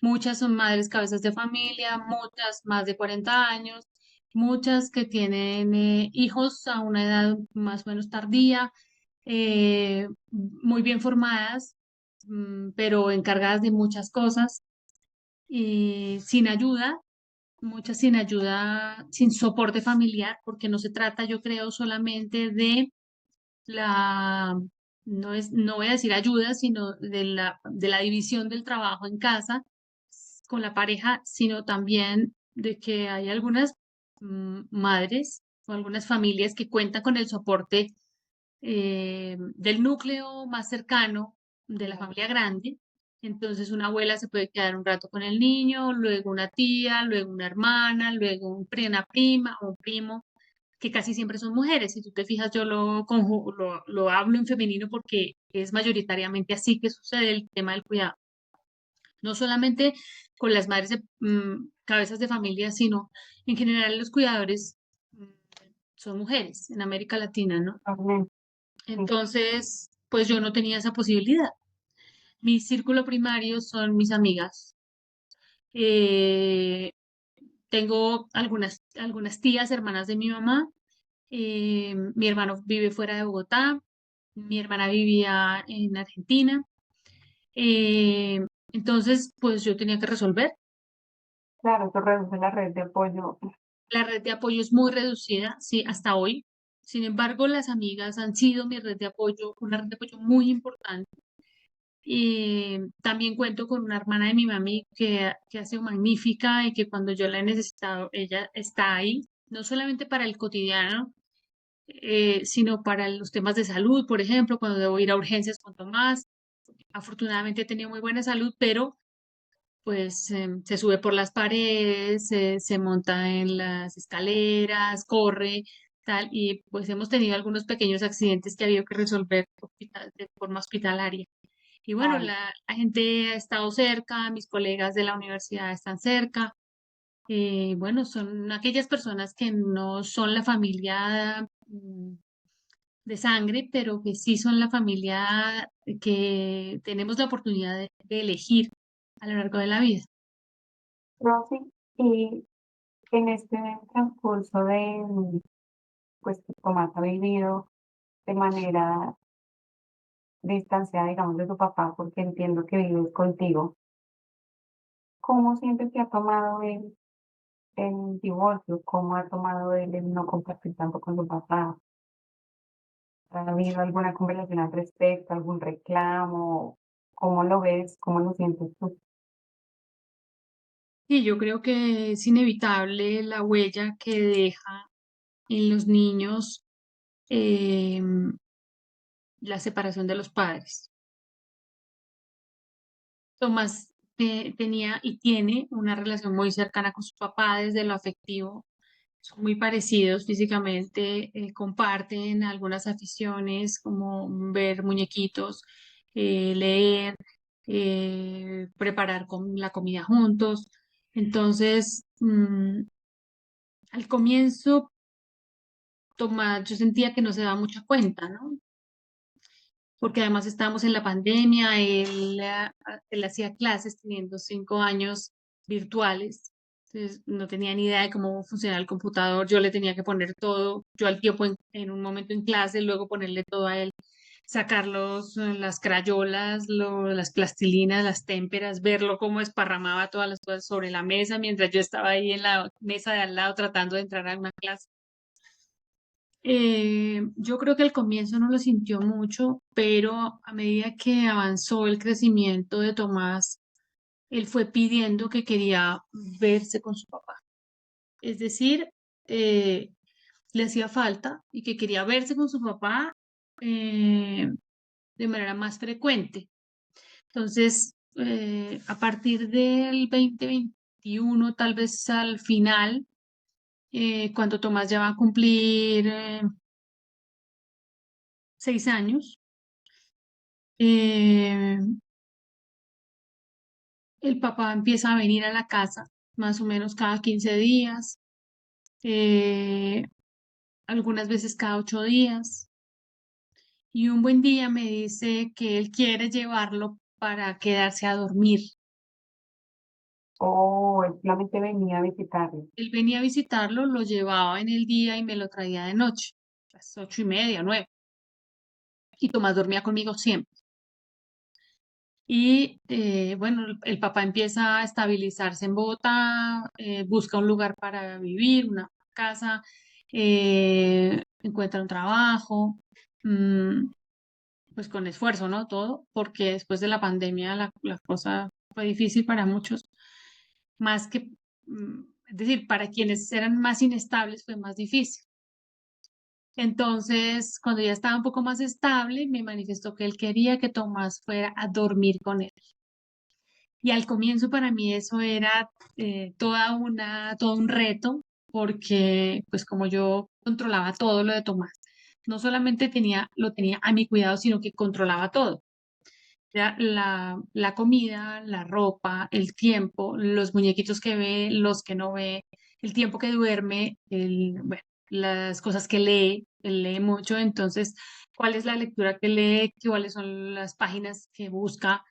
Muchas son madres cabezas de familia, muchas más de 40 años, muchas que tienen hijos a una edad más o menos tardía, muy bien formadas, pero encargadas de muchas cosas y sin ayuda, muchas sin ayuda, sin soporte familiar, porque no se trata, yo creo, solamente de la, no voy a decir ayuda, sino de la división del trabajo en casa con la pareja, sino también de que hay algunas madres o algunas familias que cuentan con el soporte del núcleo más cercano de la familia grande. Entonces una abuela se puede quedar un rato con el niño, luego una tía, luego una hermana, luego una prima o un primo, que casi siempre son mujeres. Si tú te fijas, yo lo hablo en femenino porque es mayoritariamente así que sucede el tema del cuidado. No solamente con las madres de cabezas de familia, sino en general los cuidadores son mujeres en América Latina, ¿no? Totalmente. Sí. Entonces, pues yo no tenía esa posibilidad. Mi círculo primario son mis amigas. Eh, tengo algunas tías, hermanas de mi mamá. Mi hermano vive fuera de Bogotá. Mi hermana vivía en Argentina. Eh, entonces, pues yo tenía que resolver. Claro, eso reduce la red de apoyo. La red de apoyo es muy reducida, sí, hasta hoy. Sin embargo, las amigas han sido mi red de apoyo, una red de apoyo muy importante. Y también cuento con una hermana de mi mami que ha sido magnífica y que cuando yo la he necesitado, ella está ahí, no solamente para el cotidiano, sino para los temas de salud, por ejemplo, cuando debo ir a urgencias con Tomás. Afortunadamente he tenido muy buena salud, pero pues se sube por las paredes, se monta en las escaleras, corre, tal, y pues hemos tenido algunos pequeños accidentes que ha habido que resolver de forma hospitalaria. Y bueno, Claro, la gente ha estado cerca, mis colegas de la universidad están cerca. Bueno, son aquellas personas que no son la familia de sangre, pero que sí son la familia que tenemos la oportunidad de elegir a lo largo de la vida. Rosy, y en este transcurso de, pues, que Tomás ha vivido de manera distanciada, digamos, de tu papá, porque entiendo que vives contigo, ¿cómo sientes que ha tomado él el divorcio? ¿Cómo ha tomado él el no compartir tanto con tu papá? ¿Ha habido alguna conversación al respecto, algún reclamo? ¿Cómo lo ves? ¿Cómo lo sientes tú? Y yo creo que es inevitable la huella que deja en los niños eh, la separación de los padres. Tomás tenía y tiene una relación muy cercana con su papá desde lo afectivo. Son muy parecidos físicamente, comparten algunas aficiones como ver muñequitos, leer, preparar la comida juntos. Entonces, al comienzo, Tomás, yo sentía que no se daba mucha cuenta, ¿no? Porque además estábamos en la pandemia, él hacía clases teniendo 5 años virtuales, entonces no tenía ni idea de cómo funcionaba el computador, yo le tenía que poner todo, yo al tiempo en un momento en clase, luego ponerle todo a él, sacar las crayolas, las plastilinas, las témperas, verlo cómo esparramaba todas las cosas sobre la mesa mientras yo estaba ahí en la mesa de al lado tratando de entrar a una clase. Yo creo que al comienzo no lo sintió mucho, pero a medida que avanzó el crecimiento de Tomás, él fue pidiendo que quería verse con su papá. Es decir, eh, le hacía falta y que quería verse con su papá de manera más frecuente. Entonces, a partir del 2021, tal vez al final, cuando Tomás ya va a cumplir 6 años, eh, el papá empieza a venir a la casa más o menos cada 15 días, eh, algunas veces cada 8 días. Y un buen día me dice que él quiere llevarlo para quedarse a dormir. Oh, él solamente venía a visitarlo. Él venía a visitarlo, lo llevaba en el día y me lo traía de noche, a las 8:30, 9. Y Tomás dormía conmigo siempre. Y bueno, el papá empieza a estabilizarse en Bogotá, busca un lugar para vivir, una casa, encuentra un trabajo, mm, pues con esfuerzo, ¿no? Todo, porque después de la pandemia la cosa fue difícil para muchos, más que, es decir, para quienes eran más inestables fue más difícil. Entonces, cuando ya estaba un poco más estable, me manifestó que él quería que Tomás fuera a dormir con él. Y al comienzo para mí eso era todo un reto, porque pues como yo controlaba todo lo de Tomás, no solamente lo tenía a mi cuidado, sino que controlaba todo. Ya la comida, la ropa, el tiempo, los muñequitos que ve, los que no ve, el tiempo que duerme, bueno, las cosas que lee, él lee mucho, entonces, cuál es la lectura que lee, cuáles son las páginas que busca,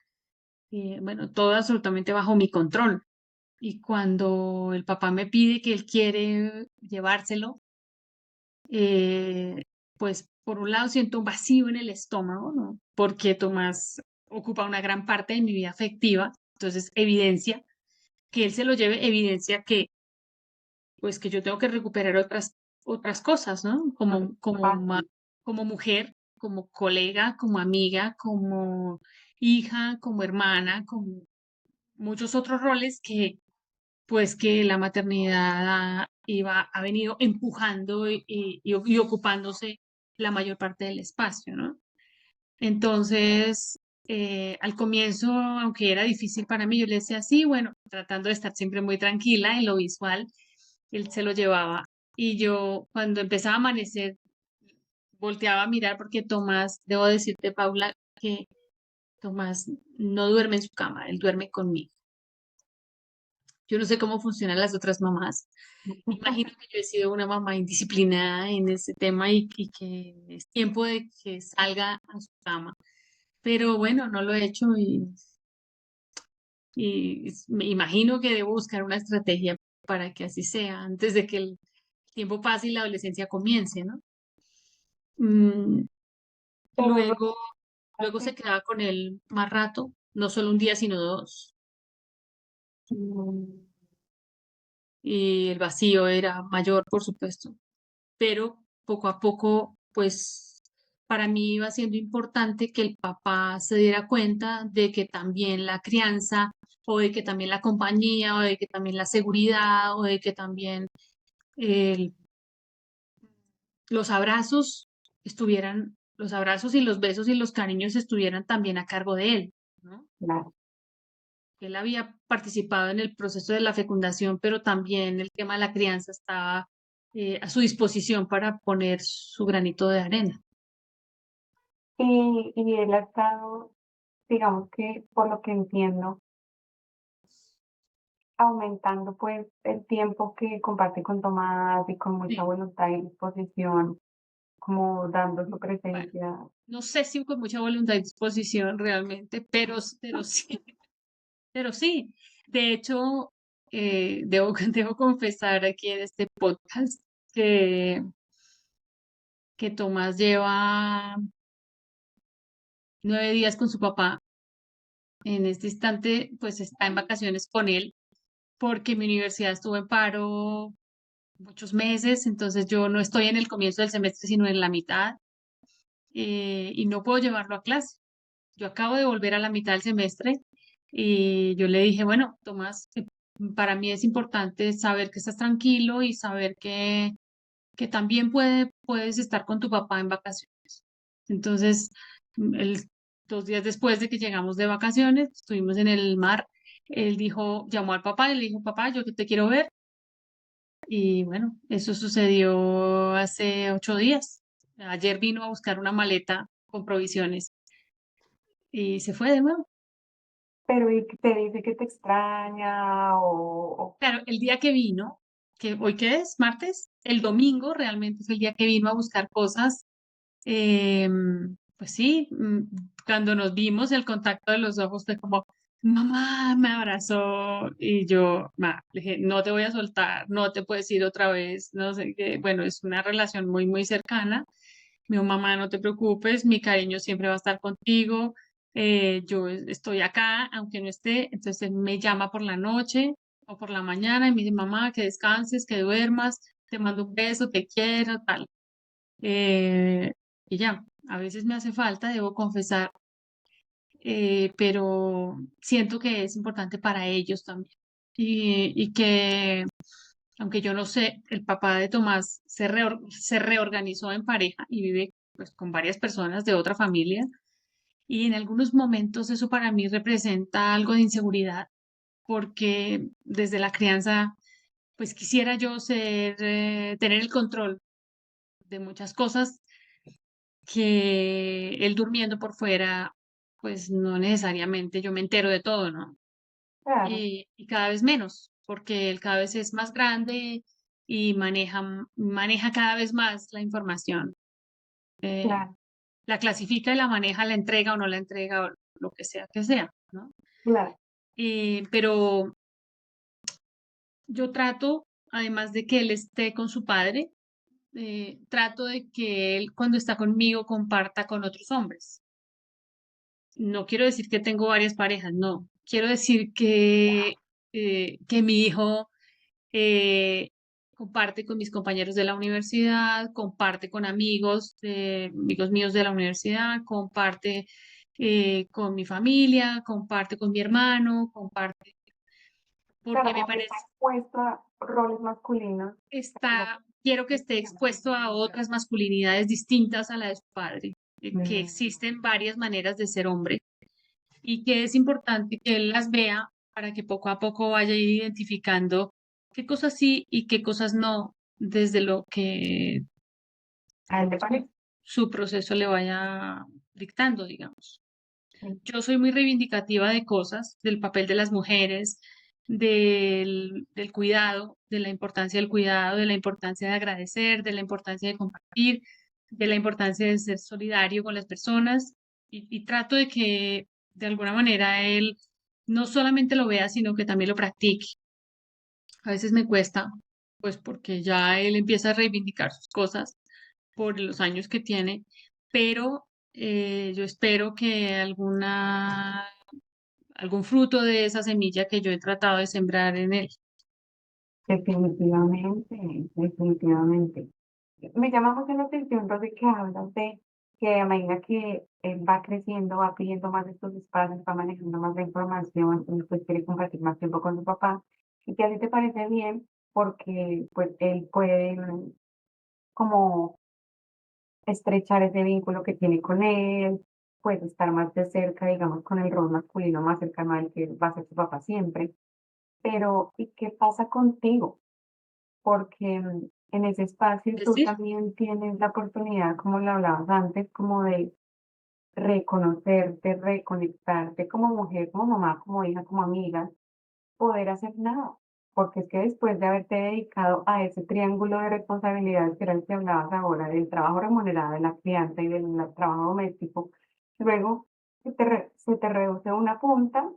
bueno, todo absolutamente bajo mi control. Y cuando el papá me pide que él quiere llevárselo, eh, pues por un lado siento un vacío en el estómago, ¿no? Porque Tomás ocupa una gran parte de mi vida afectiva, entonces evidencia que él se lo lleve, evidencia que pues que yo tengo que recuperar otras cosas, ¿no? Fácil. Como mujer, como colega, como amiga, como hija, como hermana, como muchos otros roles que pues que la maternidad ha venido empujando y ocupándose la mayor parte del espacio, ¿no? Entonces, al comienzo, aunque era difícil para mí, yo le decía sí, bueno, tratando de estar siempre muy tranquila en lo visual, él se lo llevaba. Y yo, cuando empezaba a amanecer, volteaba a mirar porque Tomás, debo decirte, Paula, que Tomás no duerme en su cama, él duerme conmigo. Yo no sé cómo funcionan las otras mamás. Imagino que yo he sido una mamá indisciplinada en ese tema y que es tiempo de que salga a su cama. Pero bueno, no lo he hecho y me imagino que debo buscar una estrategia para que así sea antes de que el tiempo pase y la adolescencia comience, ¿no? Mm, Pero luego, luego se realmente, quedaba con él más rato, no solo un día, sino dos. mm, Y el vacío era mayor, por supuesto. Pero poco a poco, pues para mí iba siendo importante que el papá se diera cuenta de que también la crianza, o de que también la compañía, o de que también la seguridad, o de que también el- los abrazos los abrazos y los besos y los cariños estuvieran también a cargo de él, ¿no? claro. Él había participado en el proceso de la fecundación, pero también el tema de la crianza estaba a su disposición para poner su granito de arena. Y él ha estado, digamos que por lo que entiendo, aumentando pues el tiempo que comparte con Tomás y con mucha Sí. voluntad y disposición, como dando su Bueno, presencia. no sé si con mucha voluntad y disposición realmente, pero sí, pero sí. De hecho, debo confesar aquí en este podcast que, que Tomás lleva 9 días con su papá. En este instante, pues está en vacaciones con él porque mi universidad estuvo en paro muchos meses, entonces yo no estoy en el comienzo del semestre, sino en la mitad, y no puedo llevarlo a clase. Yo acabo de volver a la mitad del semestre y yo le dije, bueno, Tomás, para mí es importante saber que estás tranquilo y saber que también puedes estar con tu papá en vacaciones. Entonces, el, 2 días después de que llegamos de vacaciones, estuvimos en el mar, él dijo, llamó al papá y le dijo, papá, yo que te quiero ver. Y bueno, eso sucedió hace 8 días. Ayer vino a buscar una maleta con provisiones y se fue de nuevo. Pero ¿y te dice que te extraña Claro, el día que vino, que hoy qué es, martes, el domingo realmente fue el día que vino a buscar cosas. Pues sí, cuando nos vimos, el contacto de los ojos fue como, mamá, me abrazó y yo, le dije, no te voy a soltar, no te puedes ir otra vez, no sé qué. Bueno, es una relación muy, muy cercana. Me dijo, mamá, no te preocupes, mi cariño siempre va a estar contigo. Yo estoy acá, aunque no esté. Entonces él me llama por la noche o por la mañana y me dice, mamá, que descanses, que duermas, te mando un beso, te quiero, tal. Eh, y ya, a veces me hace falta, debo confesar, pero siento que es importante para ellos también. Y que, aunque yo no sé, el papá de Tomás se reorganizó en pareja y vive pues con varias personas de otra familia. Y en algunos momentos eso para mí representa algo de inseguridad, porque desde la crianza, pues quisiera yo tener el control de muchas cosas que él durmiendo por fuera, pues no necesariamente yo me entero de todo, ¿no? claro, Y cada vez menos, porque él cada vez es más grande y maneja cada vez más la información. Eh, claro, la clasifica y la maneja, la entrega o no la entrega, o lo que sea, ¿no? claro, Pero yo trato, además de que él esté con su padre, trato de que él cuando está conmigo comparta con otros hombres. No quiero decir que tengo varias parejas, no. Quiero decir que mi hijo eh, comparte con mis compañeros de la universidad, comparte con amigos míos de la universidad, comparte con mi familia, comparte con mi hermano, comparte, porque claro, me como que está parece expuesto a roles masculinos. Como quiero que esté expuesto a otras masculinidades distintas a la de su padre, que mm, existen varias maneras de ser hombre y que es importante que él las vea para que poco a poco vaya a ir identificando qué cosas sí y qué cosas no, desde lo que a él le parece. su proceso le vaya dictando, digamos. Sí, Yo soy muy reivindicativa de cosas, del papel de las mujeres, del cuidado, de la importancia del cuidado, de la importancia de agradecer, de la importancia de compartir, de la importancia de ser solidario con las personas y trato de que de alguna manera él no solamente lo vea, sino que también lo practique. A veces me cuesta, pues porque ya él empieza a reivindicar sus cosas por los años que tiene, pero yo espero que algún fruto de esa semilla que yo he tratado de sembrar en él. definitivamente, definitivamente. Me llama mucho la atención, Rosy, que hablas de que a medida que él va creciendo, va pidiendo más de estos espacios, va manejando más de información, y pues quiere compartir más tiempo con su papá, y que a ti te parece bien porque pues él puede como estrechar ese vínculo que tiene con él, pues estar más de cerca, digamos, con el rol masculino más cercano al que va a ser su papá siempre. Pero, ¿y qué pasa contigo? Porque en ese espacio Es tú decir, también tienes la oportunidad, como lo hablabas antes, como de reconocerte, reconectarte como mujer, como mamá, como hija, como amiga, poder hacer nada. Porque es que después de haberte dedicado a ese triángulo de responsabilidades que era el que hablabas ahora, del trabajo remunerado, de la crianza y del trabajo doméstico, luego se te reduce una punta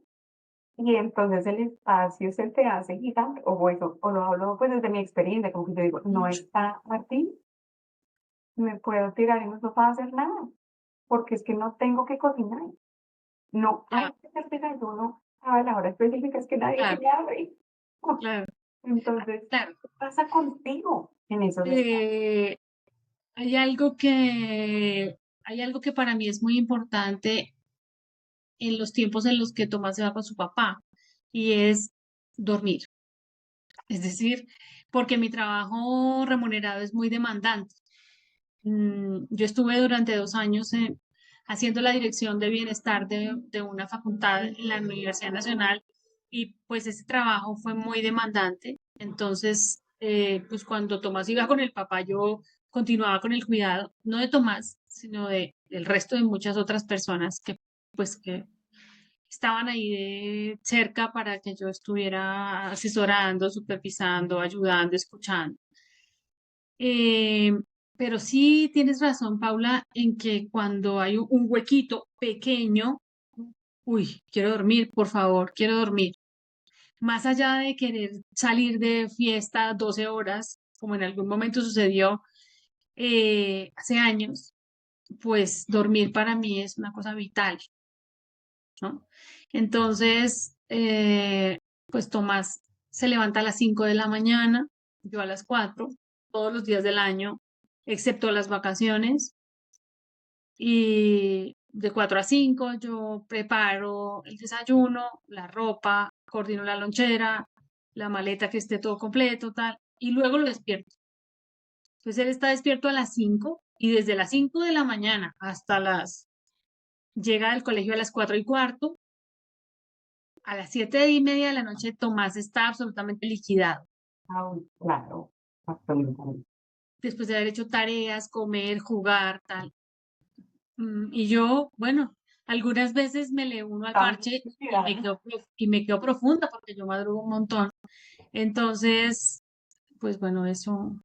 y entonces el espacio se te hace gigante, o eso, o lo hablo pues desde mi experiencia, como que yo digo, no mucho. está Martín, me puedo tirar en el sofá a hacer nada, porque es que no tengo que cocinar, no hay Claro, que hacer desayuno a la hora específica, es que nadie claro, me abre. claro, Entonces, claro. ¿qué pasa contigo en esos espacios? Eh, hay algo que para mí es muy importante en los tiempos en los que Tomás se va con su papá y es dormir. Es decir, porque mi trabajo remunerado es muy demandante. Yo estuve durante 2 años haciendo la dirección de bienestar de una facultad en la Universidad Nacional y pues ese trabajo fue muy demandante. Entonces, pues cuando Tomás iba con el papá, yo continuaba con el cuidado, no de Tomás, sino del resto de muchas otras personas que estaban ahí de cerca para que yo estuviera asesorando, supervisando, ayudando, escuchando. Eh, pero sí tienes razón, Paula, en que cuando hay un huequito pequeño, uy, quiero dormir, por favor, quiero dormir. Más allá de querer salir de fiesta 12 horas, como en algún momento sucedió hace años, pues dormir para mí es una cosa vital, ¿no? Entonces, pues Tomás se levanta a las 5 de la mañana, yo a las 4, todos los días del año, excepto las vacaciones, y de 4 a 5 yo preparo el desayuno, la ropa, coordino la lonchera, la maleta que esté todo completo, tal, y luego lo despierto. Entonces él está despierto a las 5 y desde las 5 de la mañana hasta llega del colegio a las 4:15, a las 7:30 de la noche Tomás está absolutamente liquidado. Ah, claro, absolutamente. Después de haber hecho tareas, comer, jugar, tal. Y yo, bueno, algunas veces me le uno al También parche y felicidades. y me quedo profunda porque yo madrugo un montón. Entonces, pues bueno, eso.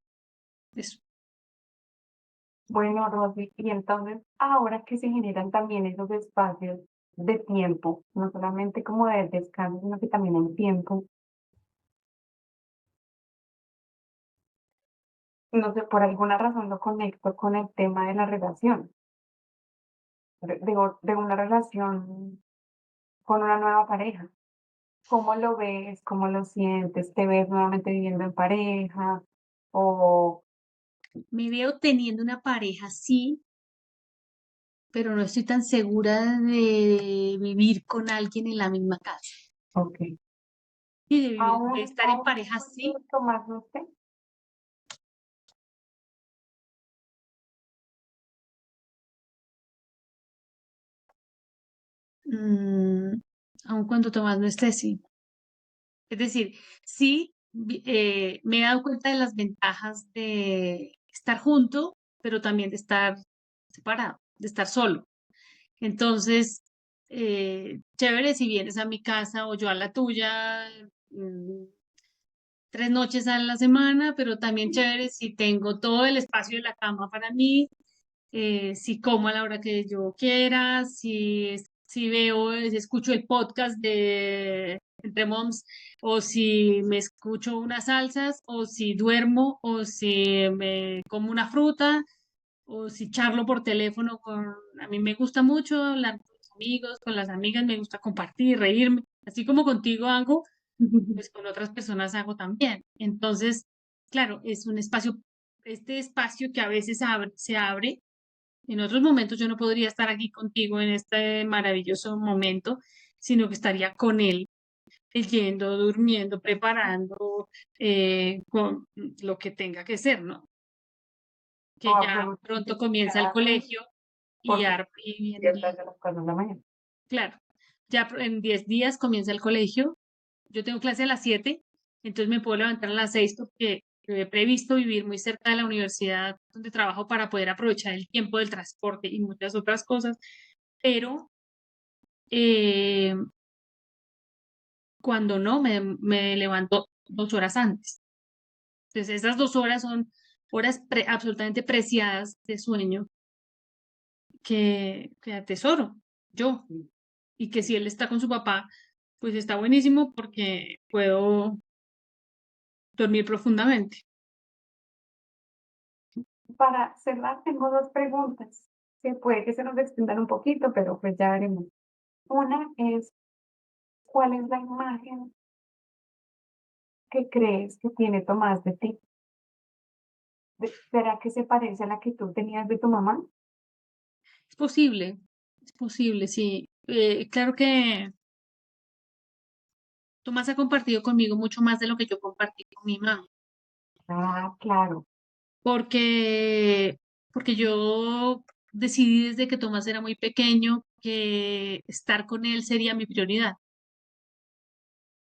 Bueno, Rosy, y entonces ahora que se generan también esos espacios de tiempo, no solamente como de descanso, sino que también hay tiempo, no sé, por alguna razón lo conecto con el tema de la relación, de una relación con una nueva pareja. ¿Cómo lo ves? ¿Cómo lo sientes? ¿Te ves nuevamente viviendo en pareja? O, Me veo teniendo una pareja, sí, pero no estoy tan segura de vivir con alguien en la misma casa. ok, Y de estar en aún pareja, sí. cuando Tomás no esté. Mm, aun cuando Tomás no esté, sí. Es decir, sí, me he dado cuenta de las ventajas de estar junto, pero también de estar separado, de estar solo. Entonces, chévere si vienes a mi casa o yo a la tuya, 3 noches a la semana, pero también chévere si tengo todo el espacio de la cama para mí, si como a la hora que yo quiera, si veo, si escucho el podcast de Entre Moms, o si me escucho unas salsas, o si duermo, o si me como una fruta, o si charlo por teléfono a mí me gusta mucho hablar con los amigos, con las amigas, me gusta compartir, reírme, así como contigo hago, pues con otras personas hago también. Entonces, claro, es un espacio, este espacio que a veces se abre. En otros momentos yo no podría estar aquí contigo en este maravilloso momento, sino que estaría con él, leyendo, durmiendo, preparando, con lo que tenga que ser, ¿no? O Que ya absolutamente pronto comienza el colegio y porque ya, y viene ciertas de las cosas de la mañana. claro, ya en 10 días comienza el colegio. Yo tengo clase a las 7, entonces me puedo levantar a las 6 porque he previsto vivir muy cerca de la universidad donde trabajo para poder aprovechar el tiempo del transporte y muchas otras cosas, pero eh, cuando no, me levanto 2 horas antes. Entonces esas 2 horas son horas absolutamente preciadas de sueño que atesoro yo, y que si él está con su papá, pues está buenísimo porque puedo dormir profundamente. Para cerrar, tengo dos preguntas que puede que se nos extiendan un poquito, pero pues ya veremos. Una es, ¿cuál es la imagen que crees que tiene Tomás de ti? ¿Será que se parece a la que tú tenías de tu mamá? Es posible, sí. Claro que Tomás ha compartido conmigo mucho más de lo que yo compartí con mi mamá, Ah, claro. porque, porque yo decidí desde que Tomás era muy pequeño que estar con él sería mi prioridad,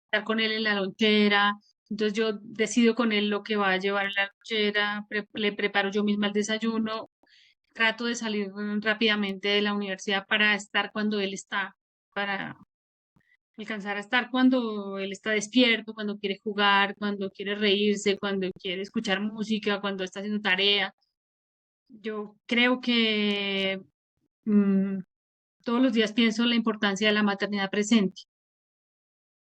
estar con él en la lonchera, Entonces yo decido con él lo que va a llevar en la nochera, le preparo yo misma el desayuno, trato de salir rápidamente de la universidad para estar cuando él está, para alcanzar a estar cuando él está despierto, cuando quiere jugar, cuando quiere reírse, cuando quiere escuchar música, cuando está haciendo tarea. Yo creo que mm, todos los días pienso en la importancia de la maternidad presente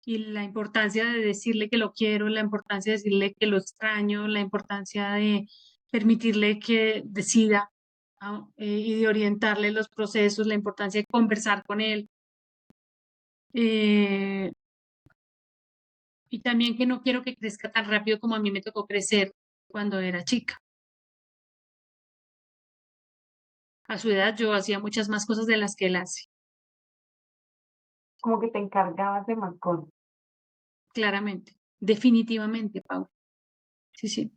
y la importancia de decirle que lo quiero, la importancia de decirle que lo extraño, la importancia de permitirle que decida, y de orientarle los procesos, la importancia de conversar con él. eh, y también que no quiero que crezca tan rápido como a mí me tocó crecer cuando era chica. A su edad yo hacía muchas más cosas de las que él hace, Como que te encargabas de más cosas. claramente, definitivamente, Pau. Sí, sí.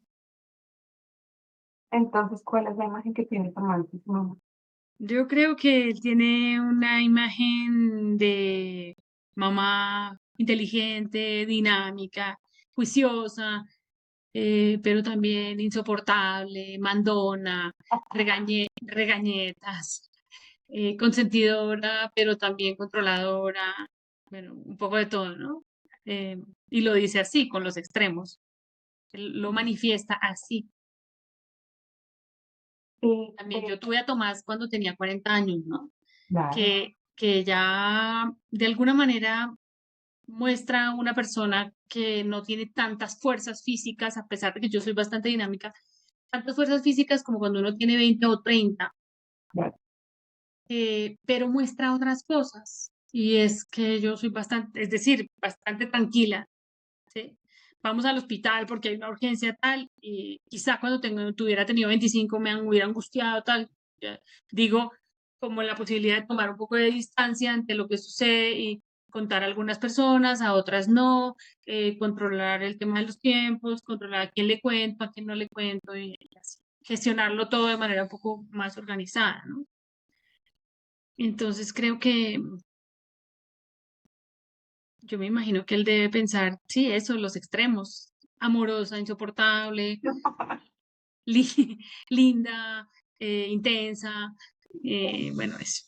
Entonces, ¿cuál es la imagen que tiene Tomás de su mamá? Yo creo que él tiene una imagen de mamá inteligente, dinámica, juiciosa, pero también insoportable, mandona, regañetas, consentidora, pero también controladora, bueno, un poco de todo, ¿no? Eh, y lo dice así, con los extremos. Él lo manifiesta así. Y También yo tuve a Tomás cuando tenía 40 años, ¿no? claro, Que ya de alguna manera muestra una persona que no tiene tantas fuerzas físicas, a pesar de que yo soy bastante dinámica, tantas fuerzas físicas como cuando uno tiene 20 o 30, claro. pero muestra otras cosas. Y es que yo soy bastante, es decir, bastante tranquila, ¿sí? Vamos al hospital porque hay una urgencia tal, y quizá cuando tuviera tenido 25 me hubiera angustiado tal. Ya, digo, como la posibilidad de tomar un poco de distancia ante lo que sucede y contar a algunas personas, a otras no, controlar el tema de los tiempos, controlar a quién le cuento, a quién no le cuento y así. Gestionarlo todo de manera un poco más organizada, ¿no? Entonces creo que yo me imagino que él debe pensar, sí, eso, los extremos, amorosa, insoportable, li- linda, intensa, bueno, eso.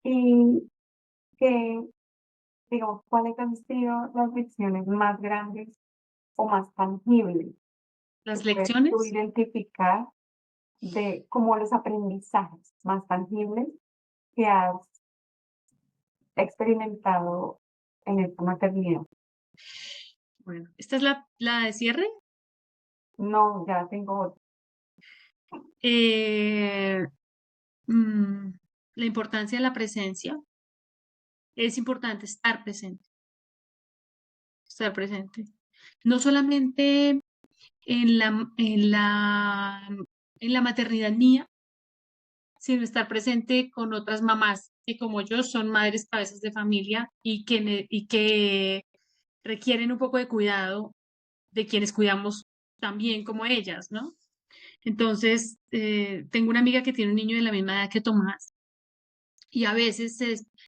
Y que, digamos, ¿cuáles han sido las lecciones más grandes o más tangibles que Las puedes tú lecciones, identificar de como los aprendizajes más tangibles que has experimentado en esta maternidad? bueno, esta es la de cierre. No, ya tengo otra. Eh, mm, la importancia de la presencia. Es importante estar presente, estar presente. No solamente en la maternidad mía, sino estar presente con otras mamás que como yo son madres cabezas de familia y que requieren un poco de cuidado de quienes cuidamos también como ellas, ¿no? Entonces, tengo una amiga que tiene un niño de la misma edad que Tomás y a veces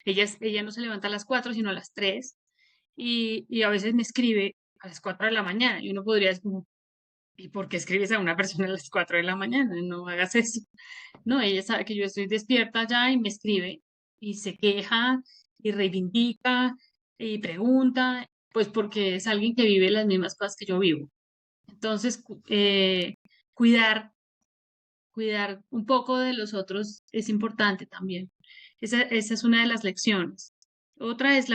ella no se levanta a las 4 sino a las 3 y a veces me escribe a las 4 de la mañana y uno podría decir, como, ¿y por qué escribes a una persona a las 4 de la mañana? No hagas eso. No, ella sabe que yo estoy despierta ya y me escribe y se queja y reivindica y pregunta, pues porque es alguien que vive las mismas cosas que yo vivo. Entonces, cuidar, cuidar un poco de los otros es importante también. Esa es una de las lecciones. Otra es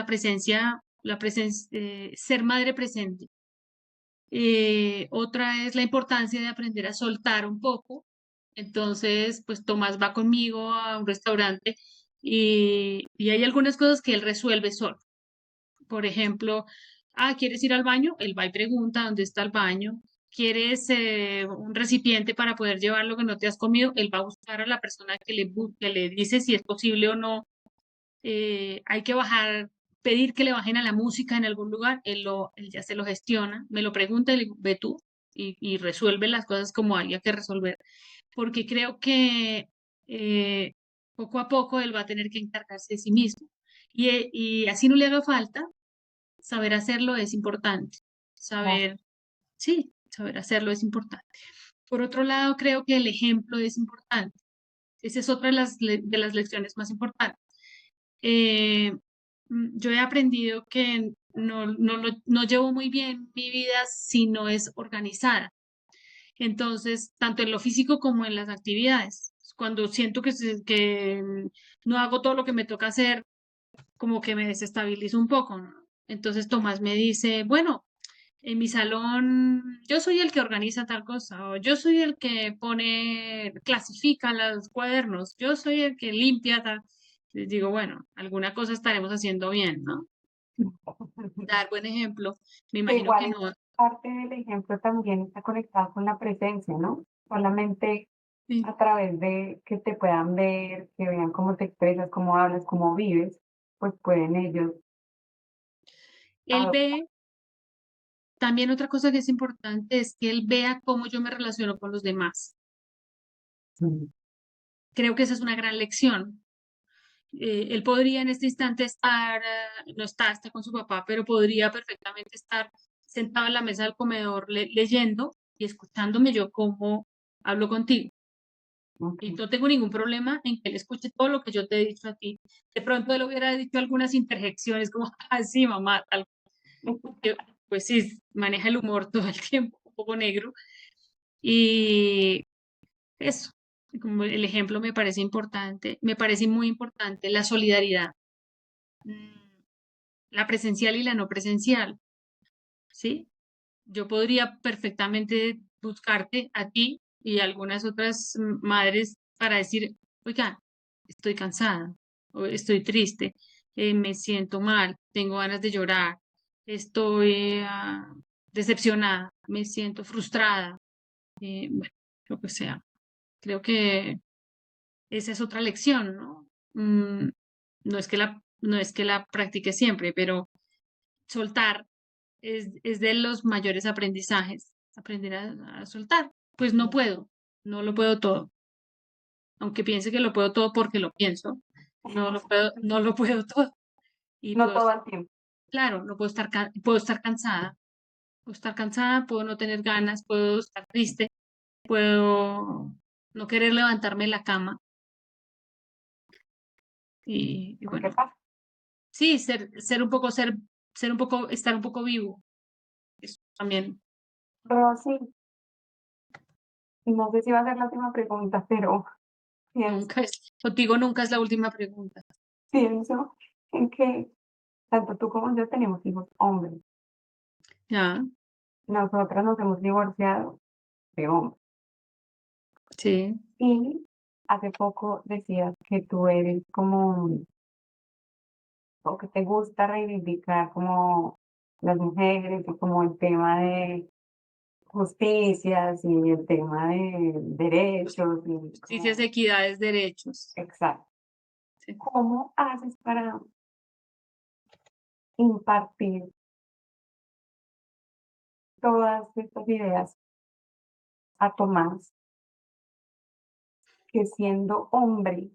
ser madre presente. Otra es la importancia de aprender a soltar un poco. Entonces, pues Tomás va conmigo a un restaurante y hay algunas cosas que él resuelve solo. Por ejemplo, ¿quieres ir al baño? Él va y pregunta dónde está el baño. ¿Quieres un recipiente para poder llevar lo que no te has comido? Él va a buscar a la persona que le dice si es posible o no. Hay que bajar, pedir que le bajen a la música en algún lugar. Él ya se lo gestiona, me lo pregunta y le digo, ve tú y resuelve las cosas como haya que resolver. Porque creo que eh, poco a poco él va a tener que encargarse de sí mismo. Y así no le haga falta, saber hacerlo es importante. saber, sí, saber hacerlo es importante. Por otro lado, creo que el ejemplo es importante. Esa es otra de de las lecciones más importantes. Eh, yo he aprendido que no llevo muy bien mi vida si no es organizada. Entonces, tanto en lo físico como en las actividades. Cuando siento que no hago todo lo que me toca hacer, como que me desestabilizo un poco, ¿no? Entonces Tomás me dice, bueno, en mi salón yo soy el que organiza tal cosa, o yo soy el que clasifica los cuadernos, yo soy el que limpia tal. Les digo, bueno, alguna cosa estaremos haciendo bien, ¿no? Dar buen ejemplo. Me Que imagino igual que es no. parte del ejemplo también está conectado con la presencia, ¿no? Solamente Sí. a través de que te puedan ver, que vean cómo te expresas, cómo hablas, cómo vives, pues pueden ellos Él adoptar. ve, también otra cosa que es importante es que él vea cómo yo me relaciono con los demás. Creo que esa es una gran lección. Él podría en este instante estar, no está con su papá, pero podría perfectamente estar sentado en la mesa del comedor leyendo y escuchándome yo cómo hablo contigo. Ok. Y no tengo ningún problema en que él escuche todo lo que yo te he dicho a ti. De pronto él hubiera dicho algunas interjecciones como, ah, sí, mamá, tal. Porque, pues sí, maneja el humor todo el tiempo, un poco negro. Y eso, como el ejemplo me parece importante, me parece muy importante la solidaridad, mm, la presencial y la no presencial, ¿sí? Yo podría perfectamente buscarte a ti y a algunas otras madres para decir, oiga, estoy cansada, o estoy triste, me siento mal, tengo ganas de llorar, estoy decepcionada, me siento frustrada, bueno, lo que sea. Creo que esa es otra lección, ¿no? No es que la practique siempre, pero soltar es de los mayores aprendizajes, aprender a soltar. Pues no puedo, no lo puedo todo, aunque piense que lo puedo todo porque lo pienso, no lo puedo todo. Y No puedo, todo el tiempo. claro, no puedo estar, puedo estar cansada, puedo no tener ganas, puedo estar triste, puedo no querer levantarme de la cama y ¿Qué bueno, pasa? sí, ser un poco, estar un poco vivo, eso también. Rosy, no sé si va a ser la última pregunta, pero pienso, Contigo nunca es la última pregunta. pienso en que tanto tú como yo tenemos hijos hombres. Ya, Nosotras nos hemos divorciado de hombres. sí. Y hace poco decías que tú eres como, o que te gusta reivindicar como las mujeres y como el tema de justicias y el tema de derechos y Justicias, como, equidades, derechos. exacto. Sí. ¿Cómo haces para impartir todas estas ideas a Tomás, que siendo hombre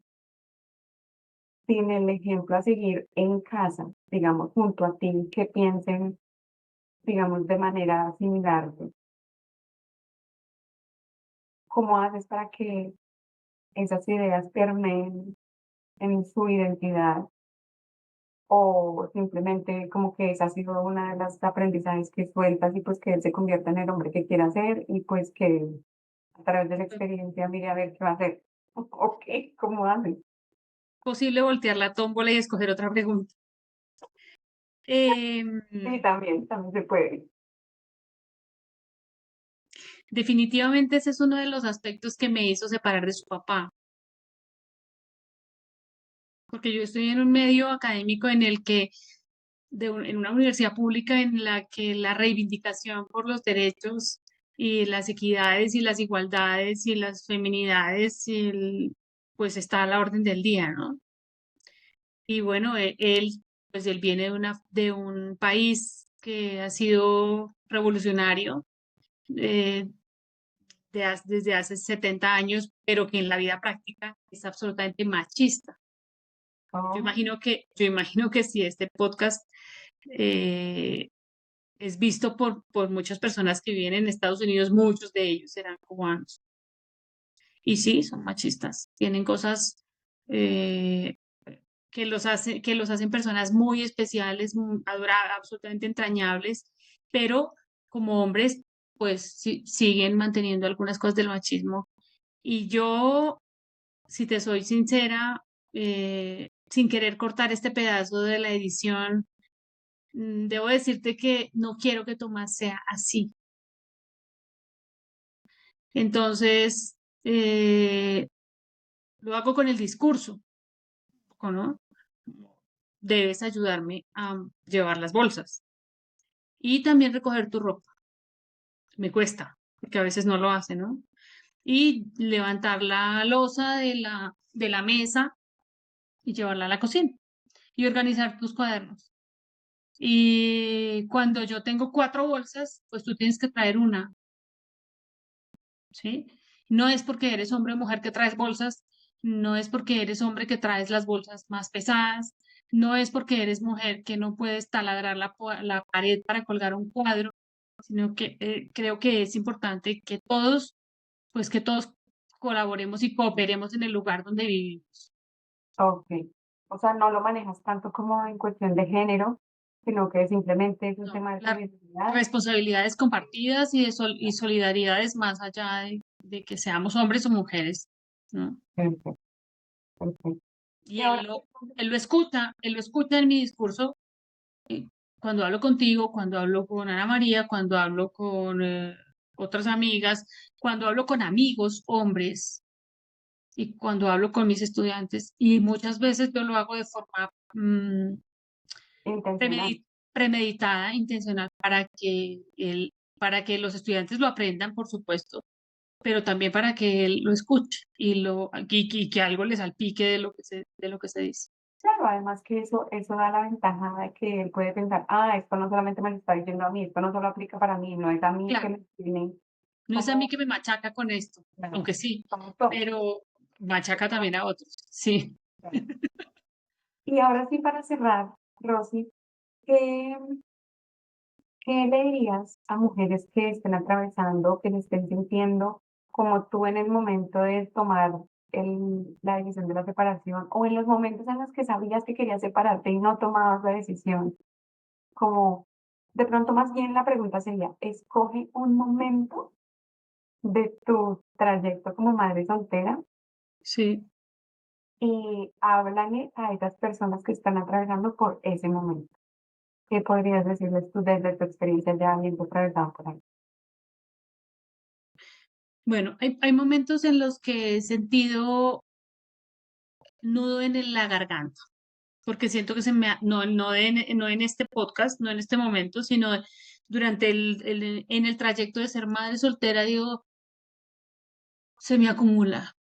tiene el ejemplo a seguir en casa, digamos, junto a ti, que piensen, digamos, de manera similar? ¿Cómo haces para que esas ideas permeen en su identidad? O simplemente como que esa ha sido una de las aprendizajes que sueltas y pues que él se convierta en el hombre que quiera ser y pues que a través de la experiencia mire a ver qué va a hacer. Ok, ¿cómo haces? Posible voltear la tómbola y escoger otra pregunta. Em, Sí, también se puede. definitivamente ese es uno de los aspectos que me hizo separar de su papá, porque yo estoy en un medio académico en el que, en una universidad pública en la que la reivindicación por los derechos y las equidades y las igualdades y las feminidades pues está a la orden del día, ¿no? Y bueno, pues él viene de un país que ha sido revolucionario eh, desde hace 70 años, pero que en la vida práctica es absolutamente machista. Oh, Yo imagino que si este podcast eh, es visto por muchas personas que viven en Estados Unidos, muchos de ellos eran cubanos. Y sí, son machistas, tienen cosas eh, que los hacen personas muy especiales, adorables, absolutamente entrañables, pero como hombres, pues siguen manteniendo algunas cosas del machismo. Y yo, si te soy sincera, sin querer cortar este pedazo de la edición, debo decirte que no quiero que Tomás sea así. Entonces, lo hago con el discurso, ¿no? Debes ayudarme a llevar las bolsas y también recoger tu ropa. Me cuesta, porque a veces no lo hace, ¿no? Y levantar la loza de la mesa y llevarla a la cocina y organizar tus cuadernos. Y cuando yo tengo 4 bolsas, pues tú tienes que traer una, ¿sí? No es porque eres hombre o mujer que traes bolsas, no es porque eres hombre que traes las bolsas más pesadas, no es porque eres mujer que no puedes taladrar la pared para colgar un cuadro, sino que creo que es importante pues que todos colaboremos y cooperemos en el lugar donde vivimos. Ok. O sea, no lo manejas tanto como en cuestión de género, sino que simplemente es un No, tema de las solidaridad. responsabilidades compartidas y, y solidaridades más allá de que seamos hombres o mujeres, ¿no? Perfecto, perfecto. Y Y ahora, él lo escucha en mi discurso, eh, cuando hablo contigo, cuando hablo con Ana María, cuando hablo con otras amigas, cuando hablo con amigos, hombres, y cuando hablo con mis estudiantes, y muchas veces yo lo hago de forma intencional. premeditada, intencional, para que los estudiantes lo aprendan, por supuesto, pero también para que él lo escuche y que algo le salpique de lo que se dice. Claro, además que eso da la ventaja de que él puede pensar, ah, esto no solamente me lo está diciendo a mí, esto no solo aplica para mí, no es a mí que Claro, me tiene no es a mí como, que me machaca con esto, claro, aunque sí, como todo. pero machaca también a otros. Sí. Claro. Y ahora sí, para cerrar, Rosy, ¿qué, qué le dirías a mujeres que estén atravesando, que se estén sintiendo como tú en el momento de tomar la decisión de la separación o en los momentos en los que sabías que querías separarte y no tomabas la decisión? Como de pronto más bien la pregunta sería, escoge un momento de tu trayecto como madre soltera Sí. y háblale a esas personas que están atravesando por ese momento. ¿Qué podrías decirles tú desde tu experiencia ya habiendo atravesado por ahí? Bueno, hay momentos en los que he sentido nudo la garganta, porque siento que no en este podcast, no en este momento, sino durante en el trayecto de ser madre soltera, digo, se me acumula.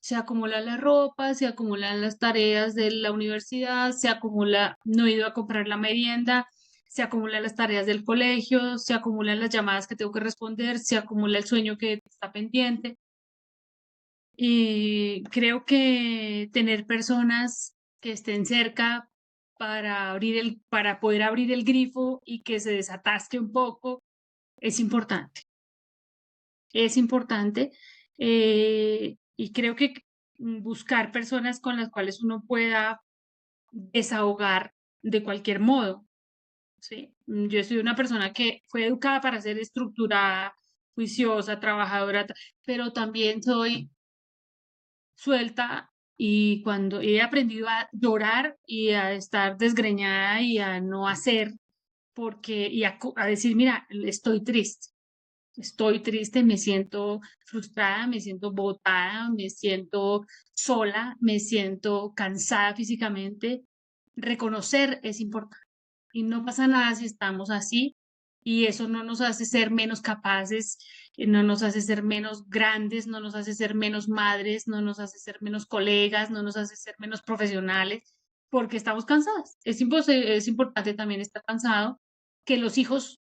Se acumula la ropa, se acumulan las tareas de la universidad, se acumula, no he ido a comprar la merienda, se acumulan las tareas del colegio, se acumulan las llamadas que tengo que responder, se acumula el sueño que está pendiente. Y creo que tener personas que estén cerca para poder abrir el grifo y que se desatasque un poco es importante. Es importante. Y creo que buscar personas con las cuales uno pueda desahogar de cualquier modo, ¿sí? Yo soy una persona que fue educada para ser estructurada, juiciosa, trabajadora, pero también soy suelta y cuando he aprendido a llorar y a estar desgreñada y a no hacer a decir, mira, estoy triste, me siento frustrada, me siento botada, me siento sola, me siento cansada físicamente. Reconocer es importante y no pasa nada si estamos así y eso no nos hace ser menos capaces, no nos hace ser menos grandes, no nos hace ser menos madres, no nos hace ser menos colegas, no nos hace ser menos profesionales porque estamos cansadas. Es importante también estar cansado, que los hijos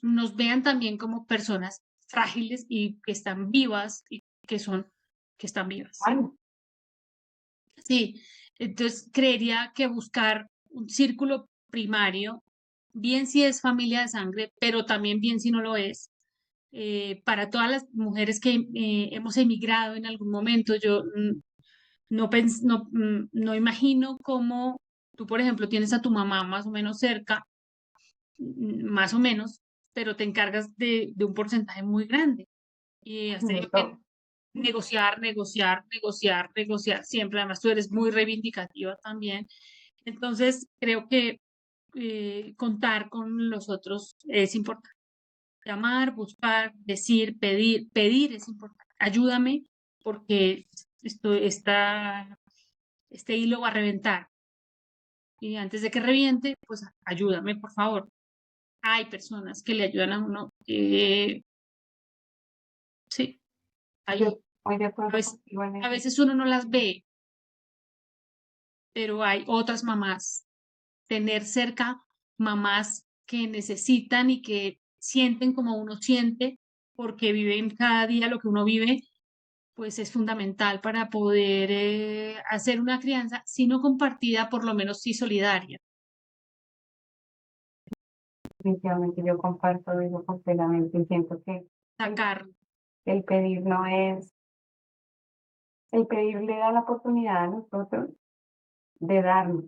nos vean también como personas frágiles y que están vivas y que están vivas, ¿sí? Bueno, Sí, entonces creería que buscar un círculo primario bien si es familia de sangre, pero también bien si no lo es. Para todas las mujeres que hemos emigrado en algún momento, yo no imagino cómo tú, por ejemplo, tienes a tu mamá más o menos cerca, más o menos, pero te encargas de un porcentaje muy grande y has De tenido que todo. negociar, negociar, negociar, negociar siempre. Además, tú eres muy reivindicativa también. Entonces, creo que contar con los otros es importante. Llamar, buscar, decir, pedir, pedir es importante. Ayúdame porque este hilo va a reventar. Y antes de que reviente, pues ayúdame, por favor. Hay personas que le ayudan a uno. Sí, Yo hay, estoy de a acuerdo veces, contigo en a eso. veces uno no las ve, pero hay otras mamás. Tener cerca mamás que necesitan y que sienten como uno siente, porque viven cada día lo que uno vive, pues es fundamental para poder hacer una crianza, si no compartida, por lo menos sí solidaria. Definitivamente yo comparto eso completamente y siento que el, Sacar, el pedir no es, el pedir le da la oportunidad a nosotros de darnos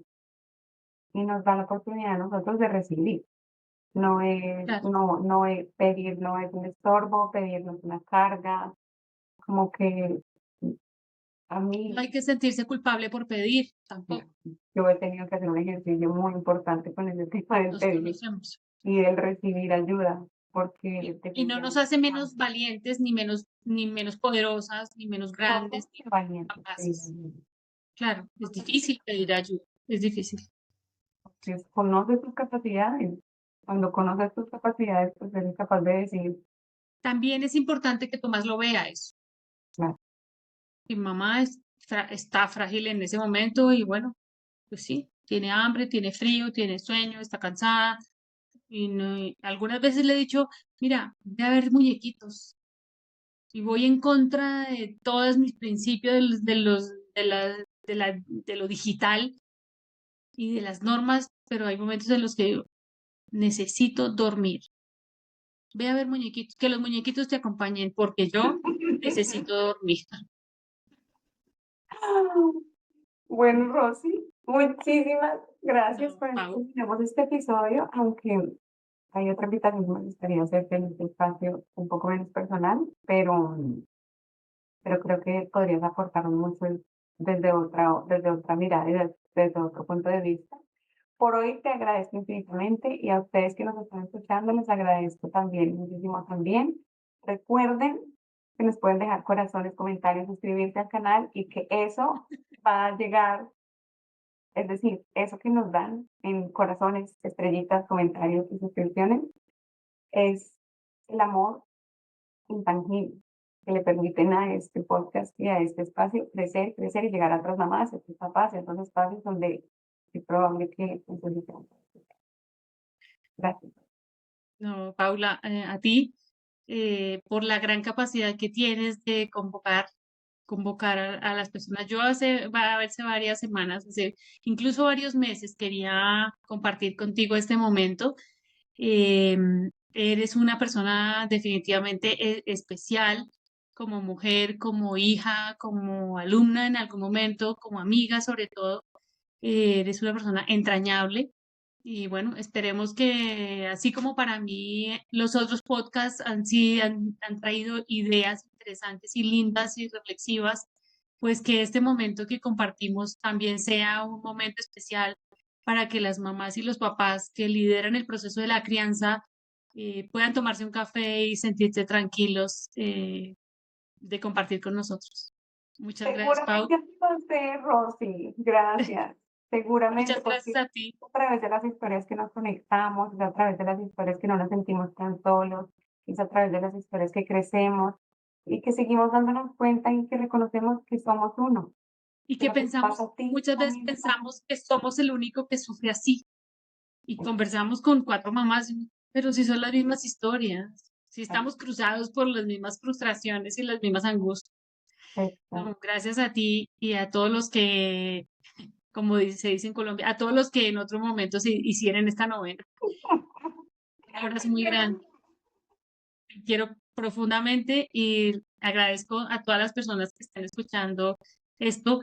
y nos da la oportunidad a nosotros de recibir. claro, No es pedir, no es un estorbo, pedir no es una carga, como que a no mí, hay que sentirse culpable por pedir, tampoco, yo he tenido que hacer un ejercicio muy importante con ese tema del nos pedir conocemos. y del recibir ayuda, porque Y no nos definitivamente hace menos valientes, ni menos poderosas, ni menos somos grandes, ni valientes de pedir capaces. ayuda. Claro, es difícil pedir ayuda, es difícil. Entonces, conoces tus capacidades. Cuando conoces tus capacidades, pues eres capaz de decir, También es importante que Tomás lo vea eso. claro, Mi mamá está frágil en ese momento y bueno, pues sí, tiene hambre, tiene frío, tiene sueño, está cansada. Algunas veces le he dicho, mira, voy a ver muñequitos y voy en contra de todos mis principios de lo digital y de las normas, pero hay momentos en los que digo, necesito dormir. Ve a ver muñequitos, que los muñequitos te acompañen porque yo necesito dormir. bueno, Rosy, muchísimas gracias No, por Pau. acompañarnos este episodio, aunque hay otra invitación que me gustaría hacerte en este espacio un poco menos personal, pero creo que podrías aportar mucho desde otra mirada y desde otro punto de vista. Por hoy te agradezco infinitamente y a ustedes que nos están escuchando les agradezco también, muchísimo también. Recuerden que nos pueden dejar corazones, comentarios, suscribirse al canal y que eso va a llegar, es decir, eso que nos dan en corazones, estrellitas, comentarios y suscripciones es el amor intangible que le permiten a este podcast y a este espacio crecer, crecer y llegar a otras mamás, a otros papás, a otros espacios donde es probable que necesitemos. Gracias. No, Paula, a ti, por la gran capacidad que tienes de convocar a las personas. Yo va a verse varias semanas, incluso varios meses, quería compartir contigo este momento. Eh, Eres una persona definitivamente especial como mujer, como hija, como alumna en algún momento, como amiga sobre todo. Eres una persona entrañable y bueno, esperemos que así como para mí los otros podcasts han traído ideas interesantes y lindas y reflexivas, pues que este momento que compartimos también sea un momento especial para que las mamás y los papás que lideran el proceso de la crianza puedan tomarse un café y sentirse tranquilos de compartir con nosotros. Muchas gracias, Pau. Seguramente así va a ser, Rosy. Gracias. Seguramente, Muchas gracias porque a ti. a través de las historias que nos conectamos, es a través de las historias que no nos sentimos tan solos, es a través de las historias que crecemos y que seguimos dándonos cuenta y que reconocemos que somos uno. Y Que que lo que te pasa pensamos, a ti, muchas a veces mí me pasa. pensamos que somos el único que sufre así. Y conversamos con cuatro mamás, pero si son las mismas historias, si estamos cruzados por las mismas frustraciones y las mismas angustias. Perfecto. No, gracias a ti y a todos los que, como se dice en Colombia, a todos los que en otro momento se hicieran esta novena. Un abrazo muy grande. Te quiero profundamente y agradezco a todas las personas que están escuchando esto